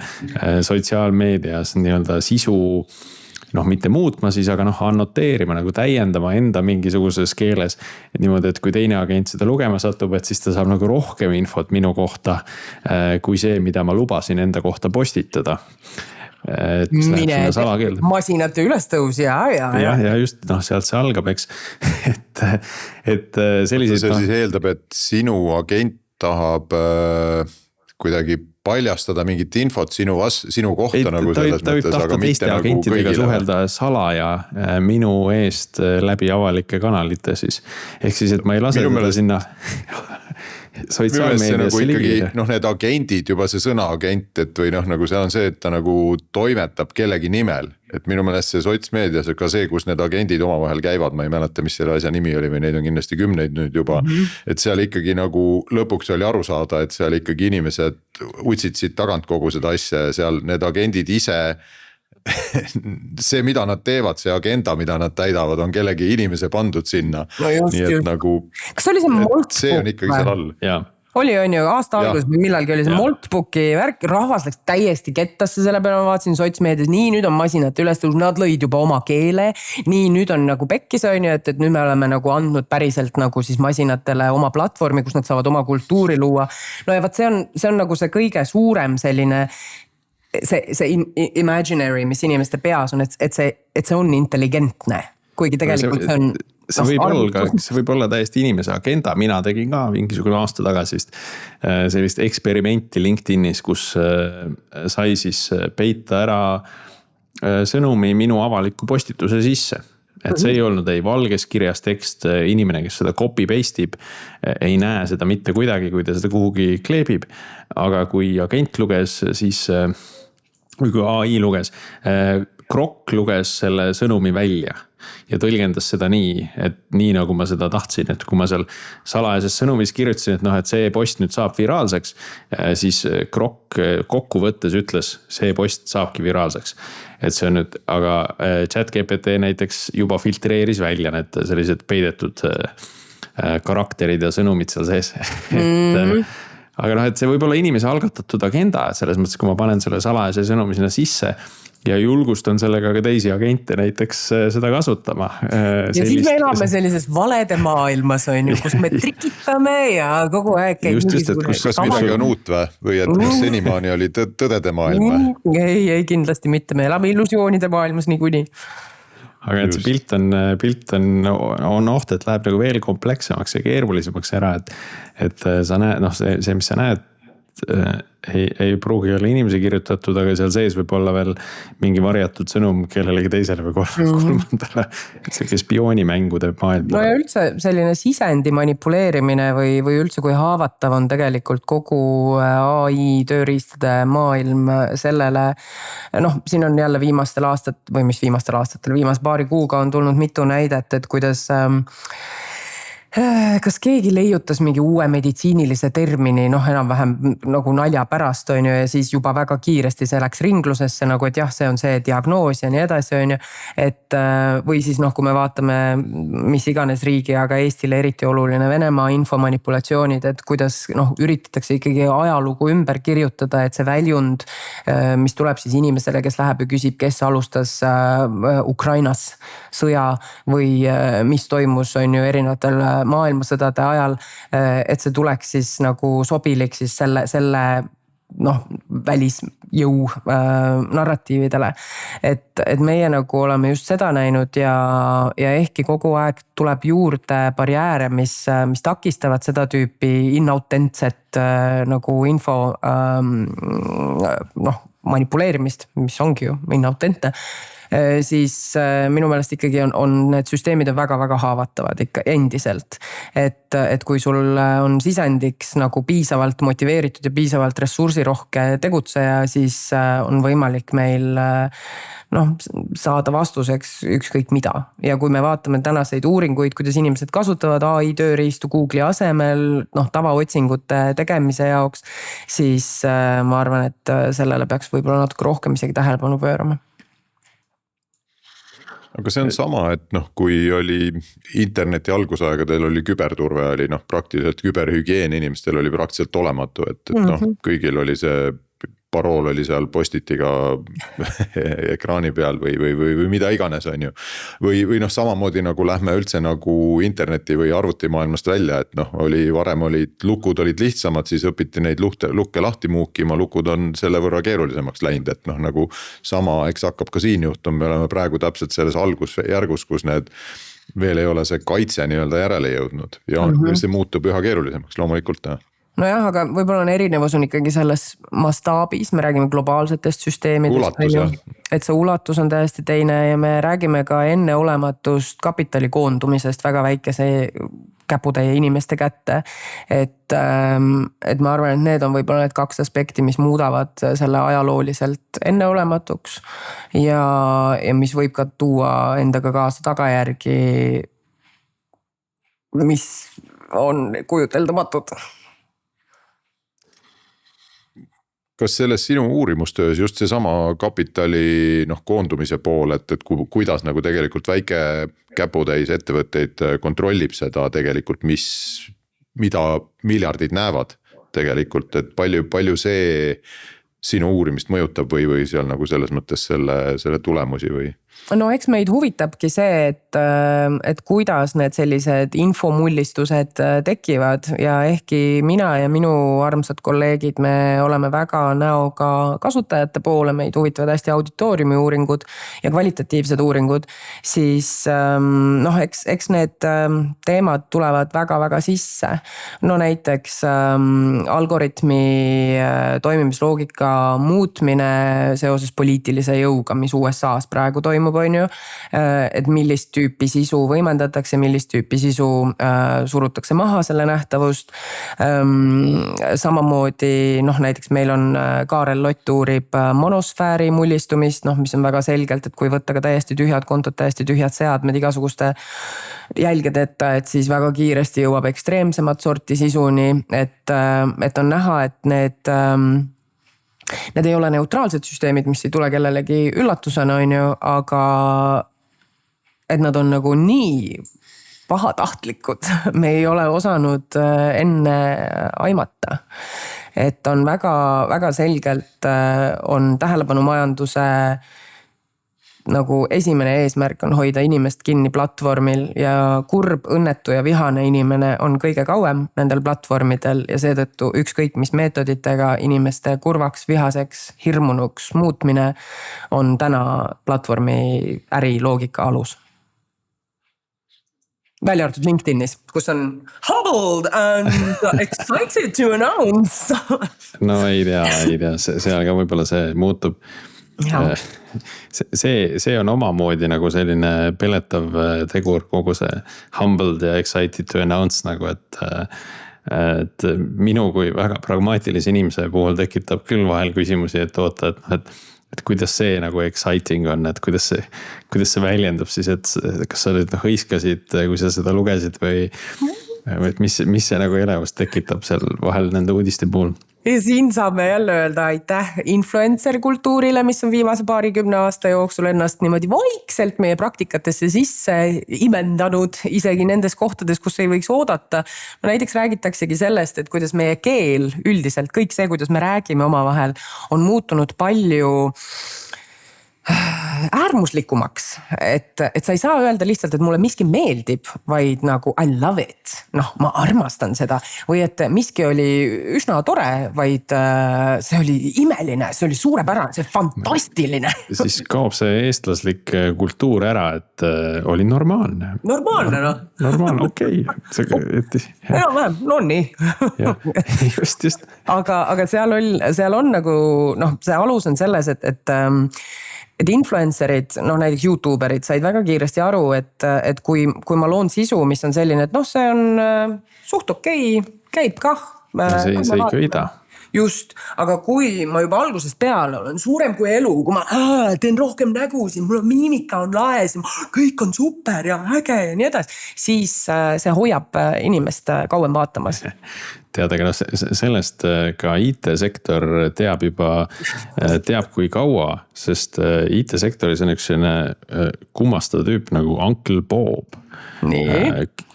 sotsiaalmeedias nii-öelda sisu noh, mitte muutma siis, aga noh, annoteerima nagu täiendama enda mingisuguses keeles. Et niimoodi, et kui teine agent seda lugema satub, et siis ta saab nagu rohkem infot minu kohta kui see, mida ma lubasin enda kohta postitada. Mine masinate ülestõus ja. Ja just, noh, sealt see algab, eks. et selliseid. See siis eeldab, et sinu agent tahab kuidagi paljastada mingit infot sinu kohta nagu selles mõttes. Ta võib tahta teiste agentidega suhelda salaja minu eest läbi avalike kanalite siis. Ehk siis, et ma ei lase teda sinna sotsiaalmeediasse ligi. Noh, need agendid, juba see sõna agent, et või noh, nagu see on see, et ta nagu toimetab kellegi nimel. Et minu meelest see sotsmeedias ka see, kus need agendid omavahel käivad, ma ei mäleta, mis selle asja nimi oli või neid on kindlasti 10 nüüd juba. Et seal ikkagi nagu lõpuks oli aru saada, et seal ikkagi inimesed utsitsid tagant kogu seda asja ja seal need agendid ise see, mida nad teevad, see agenda, mida nad täidavad, on kellegi inimese pandud sinna. No just, nii et nagu, kas oli see Moltbook? See on ikkagi seal all. Oli on ju aasta algus, millalgi oli see Moltbooki värk, rahvas läks täiesti kettasse, selle peale ma vaatasin sotsmeedias, nii nüüd on masinate ülestõus, nad lõid juba oma keele, nii nüüd on nagu pekkis on ju, et nüüd me oleme nagu andnud päriselt nagu siis masinatele oma platvormi, kus nad saavad oma kultuuri luua. No ja vaat see on nagu see kõige suurem selline see imaginary, mis inimeste peas on, et see on intelligentne, kuigi tegelikult see on see võib olla täiesti inimese agenda, mina tegin ka mingisugune aasta tagasi vist sellist eksperimenti LinkedInis, kus sai siis peita ära sõnumi minu avaliku postituse sisse. Et see ei olnud ei valges kirjas tekst, inimene, kes seda copy paste ib, ei näe seda mitte kuidagi, kui ta seda kuhugi kleebib, aga kui agent luges, siis või kui AI luges, Krokk luges selle sõnumi välja ja tõlgendas seda nii, et nii nagu ma seda tahtsin, et kui ma seal salajases sõnumis kirjutasin, et noh, et see post nüüd saab viraalseks, siis Krokk kokkuvõttes ütles, see post saabki viraalseks. Et see on nüüd, aga ChatGPT näiteks juba filtreeris välja need sellised peidetud karakterid ja sõnumid seal sees. Aga noh, et see võib olla inimese algatatud agenda, et selles mõttes, kui ma panen selle salajase sõnumi sinna sisse ja julgustan sellega ka teisi agente näiteks seda kasutama. Ja siis me elame sellises valede maailmas on ju, kus me trikitame ja kogu aeg. Just, et kas midagi on uut või et senimaani oli tõdede maailm? Ei, kindlasti mitte, me elame illusioonide maailmas niikuinii. Aga et see pilt on oht, et läheb nagu veel komplekssemaks ja keerulisemaks ära, et sa näed, noh see, mis sa näed, ei pruugi olla inimese kirjutatud, aga seal sees võib olla veel mingi varjatud sõnum kellelegi teisele või kolmandale, et see spioonimängude maailm. No ja üldse selline sisendi manipuleerimine või üldse kui haavatav on tegelikult kogu AI tööriistade maailm sellele, noh, siin on jälle viimastel aastatel, viimase paari kuuga on tulnud mitu näidet, et kuidas kas keegi leiutas mingi uue meditsiinilise termini, noh enam-vähem nagu nalja pärast on ju, ja siis juba väga kiiresti see läks ringlusesse nagu, et jah, see on see diagnoos ja nii edasi on ju. Et või siis noh, kui me vaatame mis iganes riigi, aga Eestile eriti oluline Venemaa infomanipulatsioonid, et kuidas noh, üritatakse ikkagi ajalugu ümber kirjutada, et see väljund, mis tuleb siis inimesele, kes läheb ja küsib, kes alustas Ukrainas sõja või mis toimus on ju erinevatel maailmasõdade ajal, et see tuleks siis nagu sobilik siis selle noh, välisjõu narratiividele. Et meie nagu oleme just seda näinud ja ehkki kogu aeg tuleb juurde barjääre, mis takistavad seda tüüpi inautentset nagu info noh, manipuleerimist, mis ongi ju inautentne, siis minu meelest ikkagi on need süsteemid on väga-väga haavatavad ikka endiselt. Et kui sul on sisendiks nagu piisavalt motiveeritud ja piisavalt ressursirohke tegutseja, siis on võimalik meil noh, saada vastuseks ükskõik mida. Ja kui me vaatame tänaseid uuringuid, kuidas inimesed kasutavad AI tööriistu Google'i asemel noh, tavaotsingute tegemise jaoks, siis ma arvan, et sellele peaks võib-olla natuke rohkem isegi tähelepanu pöörama. Aga see on sama, et noh, kui oli interneti algusaegadel oli küberturve, oli noh, praktiliselt küberhügieen inimestel oli praktiliselt olematu, et noh, kõigil oli see parool oli seal Postitiga ekraani peal või mida iganes, on ju. Või noh, samamoodi nagu lähme üldse nagu interneti või arvutimaailmast välja, et noh, varem lukud olid lihtsamad, siis õpiti neid lukke lahti muukima, lukud on selle võrra keerulisemaks läinud, et noh, nagu sama, eks hakkab ka siin juhtuma, me oleme praegu täpselt selles algusjärgus, kus need veel ei ole see kaitse nii-öelda järele jõudnud ja see muutub üha keerulisemaks loomulikult. Nojah, aga võib-olla erinevus on ikkagi selles mastaabis, me räägime globaalsetest süsteemidest, et see ulatus on täiesti teine ja me räägime ka enneolematust kapitali koondumisest väga väikese käputäie inimeste kätte. Et ma arvan, et need on võib-olla need kaks aspekti, mis muudavad selle ajalooliselt enneolematuks ja mis võib ka tuua endaga kaasa tagajärgi, mis on kujuteldamatud. Kas selles sinu uurimustöös just seesama kapitali koondumise pool, et kuidas nagu tegelikult väike käputäis ettevõtteid kontrollib seda tegelikult, mida miljardid näevad tegelikult, et palju see sinu uurimist mõjutab või seal nagu selles mõttes selle tulemusi või? No eks meid huvitabki see, et kuidas need sellised infomullistused tekivad ja ehkki mina ja minu armsad kolleegid, me oleme väga näoga kasutajate poole, meid huvitavad hästi auditooriumi uuringud ja kvalitatiivsed uuringud, siis eks need teemad tulevad väga-väga sisse. No näiteks algoritmi toimimisloogika muutmine seoses poliitilise jõuga, mis USA's praegu toimub, on ju, et millist tüüpi sisu võimendatakse, millist tüüpi sisu surutakse maha selle nähtavust. Samamoodi näiteks meil on Kaarel Lott uurib monosfääri mullistumist, mis on väga selgelt, et kui võtta ka täiesti tühjad kontod, täiesti tühjad seadmed igasuguste jälgedeta, et siis väga kiiresti jõuab ekstreemsemat sorti sisuni, et on näha, et need ei ole neutraalsed süsteemid, mis ei tule kellelegi üllatusena, on ju, aga et nad on nagu nii pahatahtlikud, me ei ole osanud enne aimata. Et on väga, väga selgelt on tähelepanumajanduse nagu esimene eesmärk on hoida inimest kinni platvormil ja kurb, õnnetu ja vihane inimene on kõige kauem nendel platvormidel ja seetõttu ükskõik mis meetoditega inimeste kurvaks, vihaseks, hirmunuks muutmine on täna platvormi äriloogika alus. Välja arvatud LinkedInis, kus on humbled and excited to announce. No ei tea, seal ka võib-olla see muutub. See on omamoodi nagu selline peletav tegur, kogu see humbled ja excited to announce nagu, et minu kui väga pragmaatilise inimese puhul tekitab küll vahel küsimusi, et oota, et kuidas see nagu exciting on, et kuidas see väljendub siis, et kas sa nüüd hõiskasid, kui sa seda lugesid või mis see nagu elevust tekitab seal vahel nende uudiste puhul? Ja siin saame jälle öelda aitäh influencer kultuurile, mis on viimase 20 aasta jooksul ennast niimoodi vaikselt meie praktikatesse sisse imendanud, isegi nendes kohtades, kus ei võiks oodata. No näiteks räägitaksegi sellest, et kuidas meie keel üldiselt, kõik see, kuidas me räägime omavahel, on muutunud palju äärmuslikumaks, et sa ei saa öelda lihtsalt, et mulle miski meeldib, vaid nagu I love it, ma armastan seda või et miski oli üsna tore, vaid see oli imeline, see oli suurepärane, see fantastiline. Siis kaob see eestlaslik kultuur ära, et oli normaalne. Normaalne, Normaalne, okei. Vähem, no nii. Just. Aga seal on nagu, see alus on selles, et influencerid, näiteks YouTuberid said väga kiiresti aru, et kui ma loon sisu, mis on selline, et see on suht okei, käib kah. See ei köida. Just, aga kui ma juba algusest peale olen suurem kui elu, kui ma teen rohkem nägusid, mul on miimika on laes, kõik on super ja äge ja nii edasi, siis see hoiab inimest kauem vaatamas. Tead, aga sellest ka IT-sektor teab kui kaua, sest IT-sektoris on üks selline kummastav tüüp nagu Uncle Bob,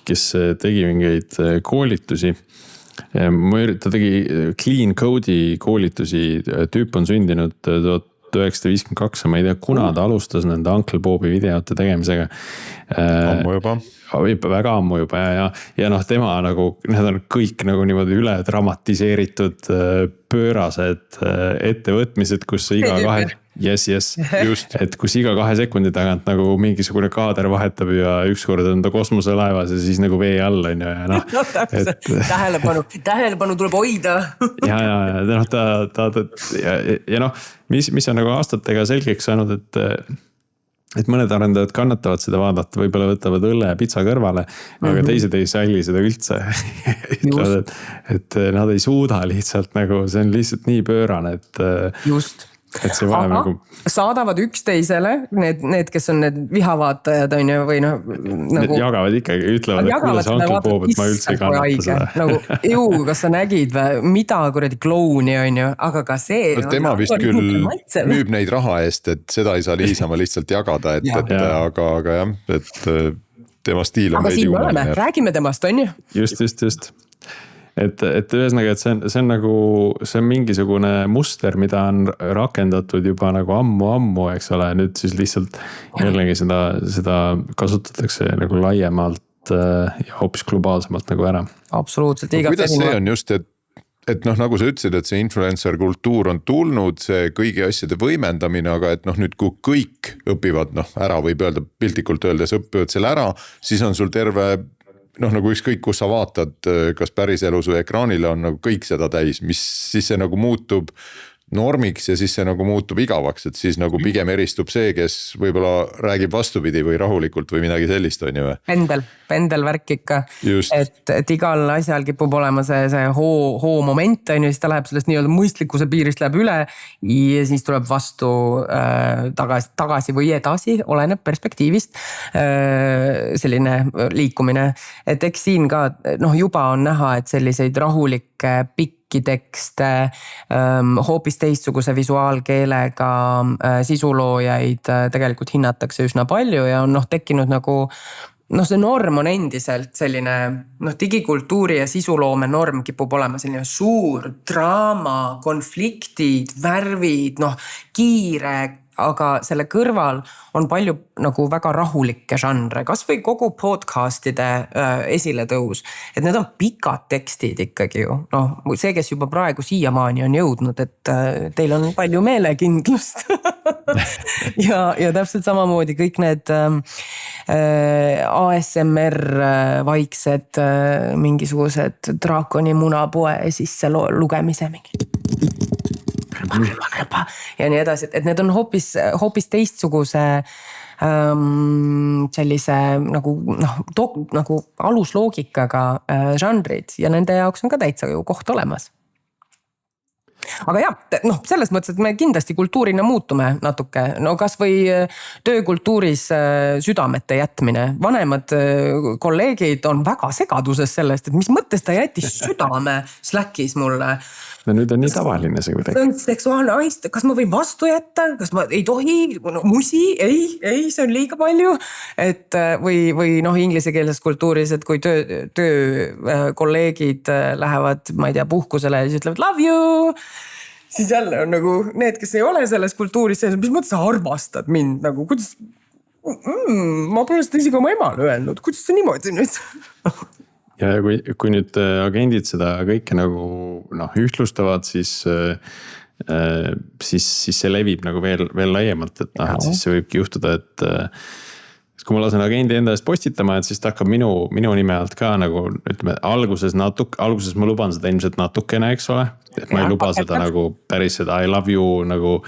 kes tegi mingeid koolitusi ta tegi clean code'i koolitusi, tüüp on sündinud 1952 ja ma ei tea, kuna ta alustas nende Uncle Bobi videote tegemisega. Ammu juba. Väga ammu juba ja noh, tema nagu, need on kõik nagu niimoodi üle dramatiseeritud pöörased ettevõtmised, kus iga kahe, just, et kus iga 2 sekundi tagant nagu mingisugune kaader vahetab ja ükskord on ta kosmoselaevas ja siis nagu vee all on ja noh. Tähelepanu tuleb hoida. ja noh, ja noh, mis on nagu aastatega selgeks saanud, et mõned arendajad kannatavad seda vaadata, võib-olla võtavad õlle ja pitsa kõrvale, aga teised ei salli seda üldse. Ütlevad, et nad ei suuda lihtsalt nagu, see on lihtsalt nii pöörane, et see vajab nagu. Saadavad üksteisele, need, kes on need vihavaatajad on ju, või noh. Nagu, jagavad ikkagi, ütlevad, et kuidas Uncle Bob, et ma üldse ei kannata seda. Nagu, kas sa nägid või, mida kuradi klouni on ju, aga ka see. Tema vist küll müüb neid raha eest, et seda ei saa Liisama lihtsalt jagada, aga jah, et tema stiil on. aga siin me oleme, räägime temast on ju. Just. Et ühesõnaga, et see on nagu, see on mingisugune muster, mida on rakendatud juba nagu ammu, eks ole, nüüd siis lihtsalt jällegi seda kasutatakse nagu laiemalt ja hoopis globaalsemalt nagu ära. Absoluutselt. Kuidas see on just, et noh, nagu sa ütlesid, et see influencer kultuur on tulnud, see kõigi asjade võimendamine, aga et noh, nüüd kui kõik õpivad ära, võib öelda piltlikult öeldes õpivad selle ära, siis on sul terve noh, nagu ükskõik, kus sa vaatad, kas päris elus või ekraanile on nagu kõik seda täis, mis siis see nagu muutub normiks ja siis see nagu muutub igavaks, et siis nagu pigem eristub see, kes võib-olla räägib vastupidi või rahulikult või midagi sellist on ju või? Pendel värk ikka, et igal asjal kipub olema see hoo moment on ju, siis ta läheb sellest nii-öelda mõistlikkuse piirist läheb üle ja siis tuleb vastu tagasi või edasi, oleneb perspektiivist selline liikumine, et eks siin ka juba on näha, et selliseid rahulikke pikki tekste, hoopis teistsuguse visuaalkeelega sisuloojaid tegelikult hinnatakse üsna palju ja on tekkinud nagu see norm on endiselt selline digikultuuri ja sisuloome norm kipub olema selline suur draama, konfliktid, värvid, kiire, aga selle kõrval on palju nagu väga rahulikke žanre, kas või kogu podcastide esiletõus, et need on pikad tekstid ikkagi ju, see, kes juba praegu siiamaani on jõudnud, et teil on palju meelekindlust ja täpselt samamoodi kõik need ASMR vaiksed mingisugused draakoni munapoe sisse lugemise mingi ja nii edasi, et need on hoopis teistsuguse sellise nagu alusloogikaga žanrid ja nende jaoks on ka täitsa ju koht olemas. Aga jah, selles mõttes, et me kindlasti kultuurina muutume natuke, kas või töökultuuris südamete jätmine. Vanemad kolleegid on väga segaduses sellest, et mis mõttes ta jättis südame Slackis mulle. No nüüd on nii tavaline see kuidagi. See on seksuaalne ahist, kas ma võin vastu jätta, kas ma ei tohi, musi, ei, see on liiga palju. Et või inglisekeelses kultuuris, et kui kolleegid lähevad, ma ei tea, puhkusele ja siis ütlevad love you, siis jälle on nagu need, kes ei ole selles kultuuris, mis mõttes sa armastad mind, nagu kuidas, ma pole seda isegi oma emale öelnud, kuidas see niimoodi nüüd? Ja kui nüüd agendid seda kõike nagu ühtlustavad, siis see levib nagu veel laiemalt, et et siis see võibki juhtuda, et kui ma lasen agendi enda eest postitama, et siis ta hakkab minu nime alt ka nagu ütleme, alguses ma luban seda ilmselt natukene, eks ole, et ma ei luba seda nagu päris seda I love you nagu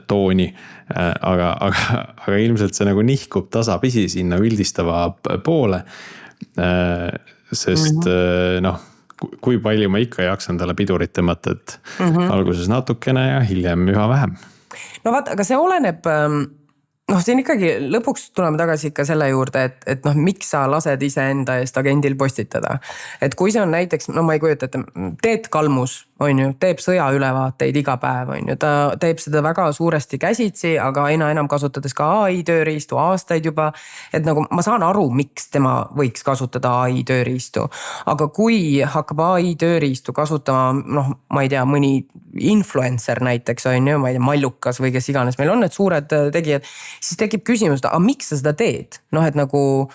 tooni, aga ilmselt see nagu nihkub tasapisi sinna üldistava poole. Sest kui palju ma ikka jaksan talle pidurit tõmmata, et alguses natukene ja hiljem üha vähem. No vaata, aga see oleneb, siin ikkagi lõpuks tuleme tagasi ikka selle juurde, et miks sa lased ise enda eest agendil postitada. Et kui see on näiteks, ma ei kujuta, et Teet Kalmus on ju, teeb sõjaülevaateid iga päev, on ju, ta teeb seda väga suuresti käsitsi, aga aina enam kasutades ka AI tööriistu aastaid juba. et nagu ma saan aru, miks tema võiks kasutada AI tööriistu, aga kui hakkab AI tööriistu kasutama, noh, ma ei tea, mõni influencer näiteks on ju, ma ei tea, Mallukas või kes iganes meil on need suured tegijad, siis tekib küsimus, aga miks sa seda teed? noh, et nagu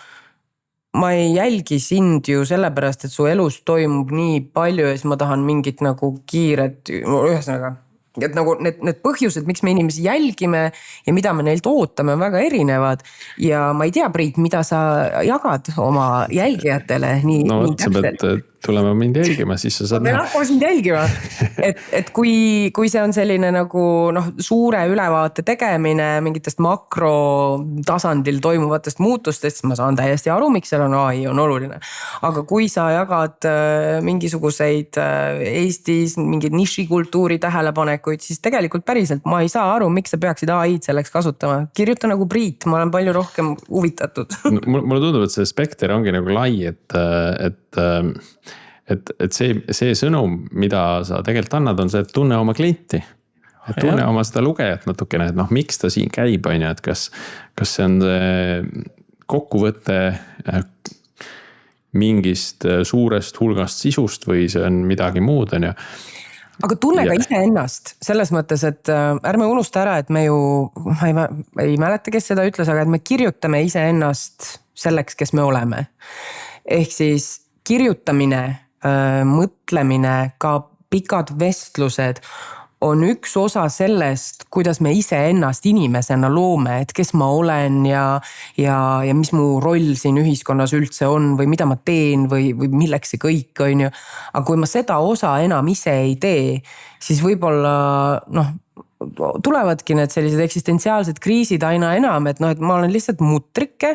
ma ei jälgi sind ju sellepärast, et su elus toimub nii palju ja siis ma tahan mingit nagu kiiret, ühesõnaga, et nagu need põhjused, miks me inimesi jälgime ja mida me neilt ootame, on väga erinevad. Ja ma ei tea, Priit, mida sa jagad oma jälgijatele nii, no nii sa pead tulema mind jälgima, siis sa saad näha. Ma sind jälgima, et kui see on selline nagu noh, suure ülevaate tegemine mingitest makrotasandil toimuvatest muutustest, siis ma saan täiesti aru, miks seal on AI on oluline. Aga kui sa jagad mingisuguseid Eestis mingid nišikultuuri tähelepanekuid, siis tegelikult päriselt ma ei saa aru, miks sa peaksid AI-d selleks kasutama. Kirjuta nagu Priit, ma olen palju rohkem huvitatud. Mulle tundub, et see spekter ongi nagu lai, et see sõnum, mida sa tegelikult annad, on see, et tunne oma klienti. Et tunne oma seda lugejat natukene, et noh, miks ta siin käib, on ju, et kas see on see kokkuvõte mingist suurest hulgast sisust või see on midagi muud, on ju. Aga tunne ka ise ennast selles mõttes, et ärme unusta ära, et me ju, ma ei mäleta, kes seda ütles, aga et me kirjutame ise ennast selleks, kes me oleme. Ehk siis kirjutamine, mõtlemine, ka pikad vestlused on üks osa sellest, kuidas me ise ennast inimesena loome, et kes ma olen ja mis mu roll siin ühiskonnas üldse on või mida ma teen või milleks see kõik on ju. Aga kui ma seda osa enam ise ei tee, siis võib-olla noh, tulevadki need sellised eksistentsiaalsed kriisid aina enam, et noh, et ma olen lihtsalt mutrike,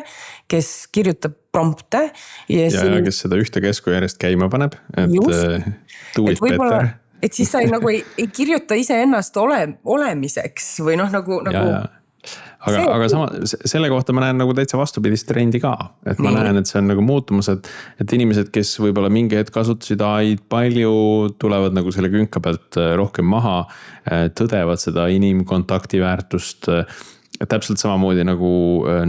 kes kirjutab prompte. Ja kes seda ühte kesku järjest käima paneb, et do it better. Et siis sa nagu ei kirjuta ise ennast olemiseks või noh, nagu. Aga sama, selle kohta ma näen nagu täitsa vastupidist trendi ka. Et ma näen, et see on nagu muutumus, et inimesed, kes võib-olla mingi hetk kasutasid AI-d palju, tulevad nagu selle künka pealt rohkem maha, tõdevad seda inimkontakti väärtust. Täpselt samamoodi nagu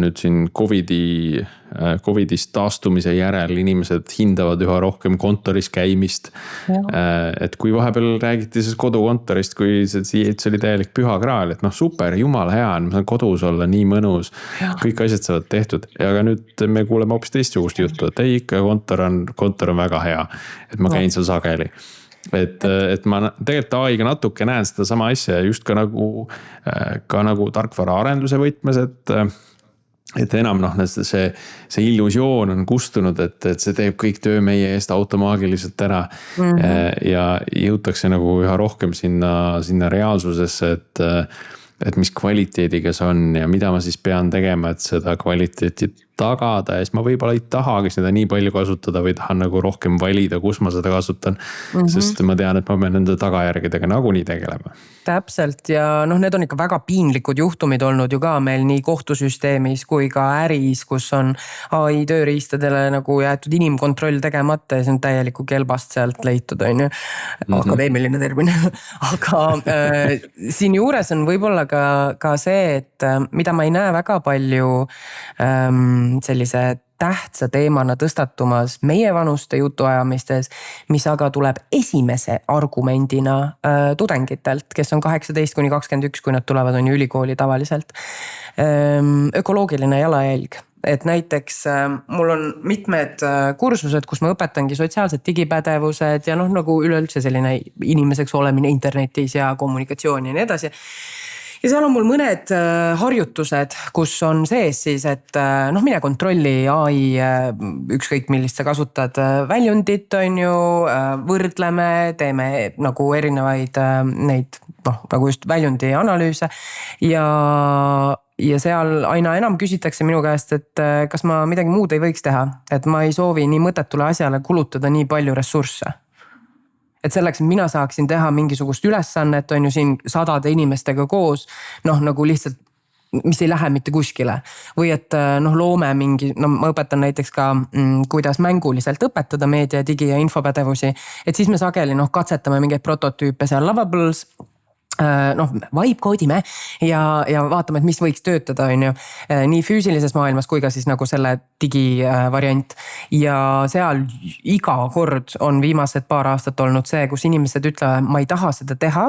nüüd siin Covidist taastumise järel inimesed hindavad üha rohkem kontoris käimist. Et kui vahepeal räägiti siis kodukontorist, kui see oli täielik püha kraal, et noh, super, jumala hea, ma saan kodus olla nii mõnus, kõik asjad saavad tehtud. Aga nüüd me kuuleme hoopis teistsugust juttu, et ei, ikka kontor on väga hea, et ma käin seal sageli. Et ma tegelikult AI-ga natuke näen seda sama asja just ka nagu tarkvara arenduse võtmes, et enam noh, see illusioon on kustunud, et see teeb kõik töö meie eest automaagiliselt ära ja jõutakse nagu üha rohkem sinna reaalsusesse, et mis kvaliteediga see on ja mida ma siis pean tegema, et seda kvaliteeti tagada ja siis ma võib-olla ei tahagi seda nii palju kasutada või tahan nagu rohkem valida, kus ma seda kasutan, sest ma tean, et ma pean nende tagajärgedega nagunii tegelema. Täpselt ja noh, need on ikka väga piinlikud juhtumid olnud ju ka meil nii kohtusüsteemis kui ka äris, kus on AI tööriistadele nagu jäetud inimkontroll tegemata ja see on täieliku kelbast sealt leitud, on ju. Akadeemiline termin. Aga siin juures on võib-olla ka see, et mida ma ei näe väga palju sellise tähtsa teemana tõstatumas meie vanuste jutuajamistes, mis aga tuleb esimese argumendina tudengitelt, kes on 18–21, kui nad tulevad on ülikooli tavaliselt. Ökoloogiline jalajälg. Et näiteks mul on mitmed kursused, kus ma õpetangi sotsiaalsed digipädevused ja noh, nagu üleüldse selline inimeseks olemine internetis ja kommunikatsioon ja nii edasi. Ja seal on mul mõned harjutused, kus on sees siis, et noh, mine kontrolli AI, ükskõik millist sa kasutad väljundit, on ju, võrdleme, teeme nagu erinevaid neid, noh, nagu just väljundi analüüse ja seal aina enam küsitakse minu käest, et kas ma midagi muud ei võiks teha, et ma ei soovi nii mõttetule asjale kulutada nii palju ressursse. Et selleks, et mina saaksin teha mingisugust ülesannet, on ju siin sadade inimestega koos, noh nagu lihtsalt mis ei lähe mitte kuskile. Või et noh, loome mingi, no ma õpetan näiteks ka, kuidas mänguliselt õpetada meedia, digi- ja infopädevusi. Et siis me sageli noh, katsetame mingeid prototüüpe seal Lavables, noh, vibe koodime ja vaatame, et mis võiks töötada, on ju, nii füüsilises maailmas kui ka siis nagu selle digivariant. Ja seal iga kord on viimased paar aastat olnud see, kus inimesed ütlevad, ma ei taha seda teha,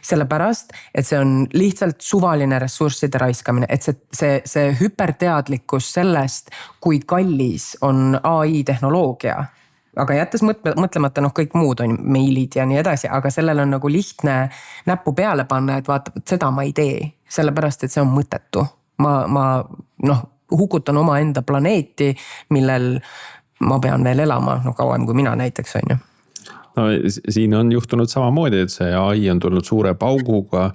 sellepärast, et see on lihtsalt suvaline ressursside raiskamine, et see hüperteadlikkus sellest, kui kallis on AI tehnoloogia. Aga jättes mõtlemata noh, kõik muud on meilid ja nii edasi, aga sellel on nagu lihtne näppu peale panna, et vaata, seda ma ei tee, sellepärast et see on mõttetu. Ma noh, hukutan oma enda planeeti, millel ma pean veel elama, no kauem kui mina näiteks on ju. No siin on juhtunud samamoodi, et see AI on tulnud suure pauguga.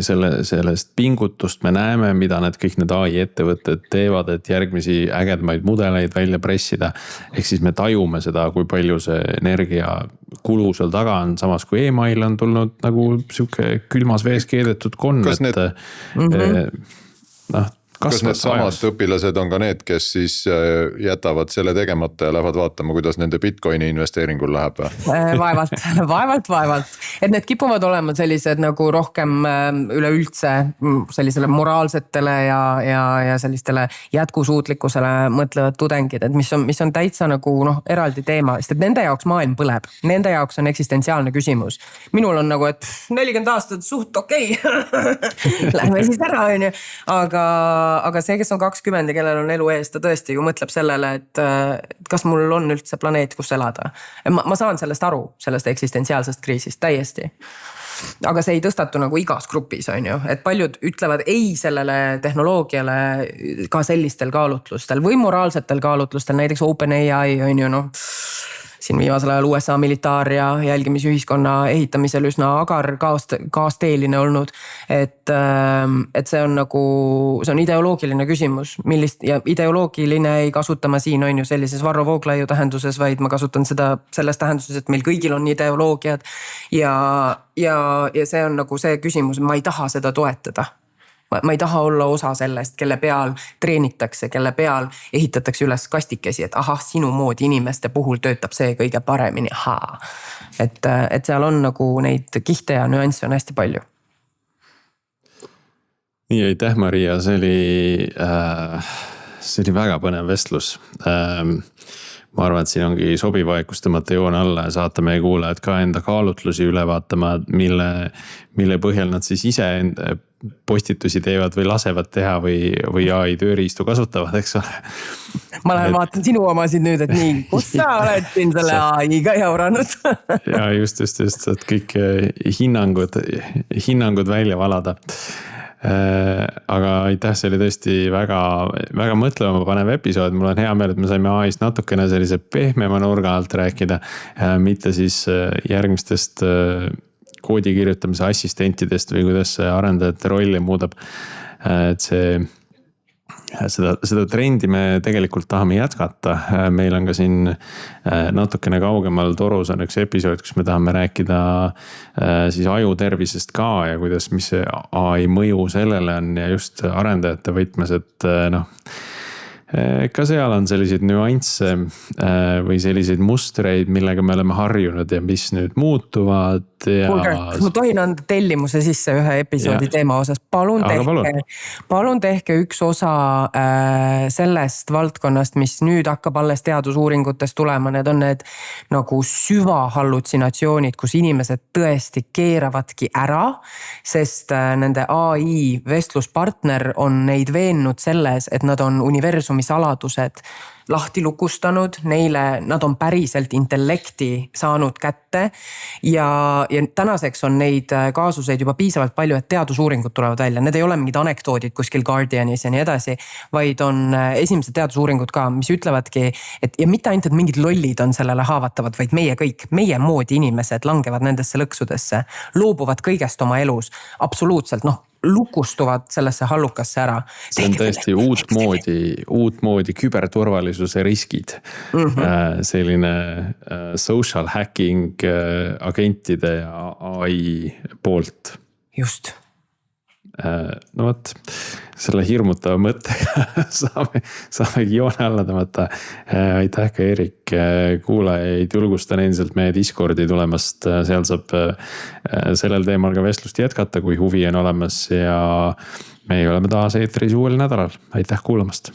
Sellest pingutust me näeme, mida kõik need AI ettevõtted teevad, et järgmisi ägedmaid mudeleid välja pressida. Ehk siis me tajume seda, kui palju see energia kulu seal taga on, samas kui email on tulnud nagu siuke külmas vees keedetud konn. Kas need... Kas need samad õpilased on ka need, kes siis jätavad selle tegemata ja lähevad vaatama, kuidas nende Bitcoini investeeringul läheb? Vaevalt. Et need kipuvad olema sellised nagu rohkem üleüldse sellisele moraalsetele ja sellistele jätkusuutlikkusele mõtlevad tudengid, et mis on täitsa nagu noh, eraldi teema, sest et nende jaoks maailm põleb. Nende jaoks on eksistentsiaalne küsimus. Minul on nagu, et 40 aastat suht okei. Lähme siis ära, on ju. Aga see, kes on 20 ja kellel on elu ees, ta tõesti ju mõtleb sellele, et kas mul on üldse planeet, kus elada. Ma saan sellest aru, sellest eksistentsiaalsest kriisist täiesti. Aga see ei tõstatu nagu igas grupis, on ju. Et paljud ütlevad ei sellele tehnoloogiale ka sellistel kaalutlustel või moraalsetel kaalutlustel, näiteks OpenAI on ju noh. Siin viimasel ajal USA militaar ja jälgimisühiskonna ehitamisel üsna agar kaasteeline olnud, et see on nagu, see on ideoloogiline küsimus, millist ja ideoloogiline ei kasuta ma siin on ju sellises Varro Vooglaiu tähenduses, vaid ma kasutan seda selles tähenduses, et meil kõigil on ideoloogiad ja see on nagu see küsimus, ma ei taha seda toetada. Ma ei taha olla osa sellest, kelle peal treenitakse, kelle peal ehitatakse üles kastikesi, et ahah, sinu moodi inimeste puhul töötab see kõige paremini. Et seal on nagu neid kihte ja nüansse on hästi palju. Nii, aitäh Maria, see oli väga põnev vestlus. Ma arvan, et siin ongi sobiv aeg, kus tõmmata joon alla ja saata meie kuulajad ka enda kaalutlusi üle vaatama, mille põhjal nad siis ise enda postitusi teevad või lasevad teha või AI tööriistu kasutavad, eks ole. Ma lähen vaatan sinu omasid nüüd, et nii, kus sa oled siin selle AI-ga jauranud? Ja just, et kõik hinnangud välja valada. Aga aitäh, see oli tõesti väga, väga mõtlema panev episood. Mul on hea meel, et me saime AI-st natukene sellise pehmema nurga alt rääkida, mitte siis järgmistest koodi kirjutamise assistentidest või kuidas see arendajate rolli muudab. Et seda trendi me tegelikult tahame jätkata. Meil on ka siin natukene kaugemal torus on üks episood, kus me tahame rääkida siis ajutervisest ka ja kuidas, mis see AI mõju sellele on ja just arendajate võtmes, et noh, ka seal on selliseid nüansse või selliseid mustreid, millega me oleme harjunud ja mis nüüd muutuvad. Kuulge, ma tohin anda tellimuse sisse ühe episoodi teema osas. Palun tehke üks osa sellest valdkonnast, mis nüüd hakkab alles teadusuuringutest tulema. Need on need nagu süvahallutsinatsioonid, kus inimesed tõesti keeravadki ära, sest nende AI vestluspartner on neid veennud selles, et nad on universumi saladused lahti lukustanud, nad on päriselt intellekti saanud kätte ja tänaseks on neid kaasuseid juba piisavalt palju, et teadusuuringud tulevad välja. Need ei ole mingid anekdoodid kuskil Guardianis ja nii edasi, vaid on esimesed teadusuuringud ka, mis ütlevadki, et ja mitte ainult, et mingid lollid on sellele haavatavad, vaid meie moodi inimesed langevad nendesse lõksudesse, loobuvad kõigest oma elus, absoluutselt lukustuvad sellesse hallukasse ära. See on tõesti uutmoodi küberturvalisuse riskid. Selline social hacking agentide ja AI poolt. Just. no vot, selle hirmutava mõttega saamegi joone alla tõmmata. Aitäh ka Erik, kuulajaid julgustan endiselt meie Discordi tulemast, seal saab sellel teemal ka vestlust jätkata, kui huvi on olemas ja meie oleme taas eetris uuel nädalal. Aitäh kuulamast.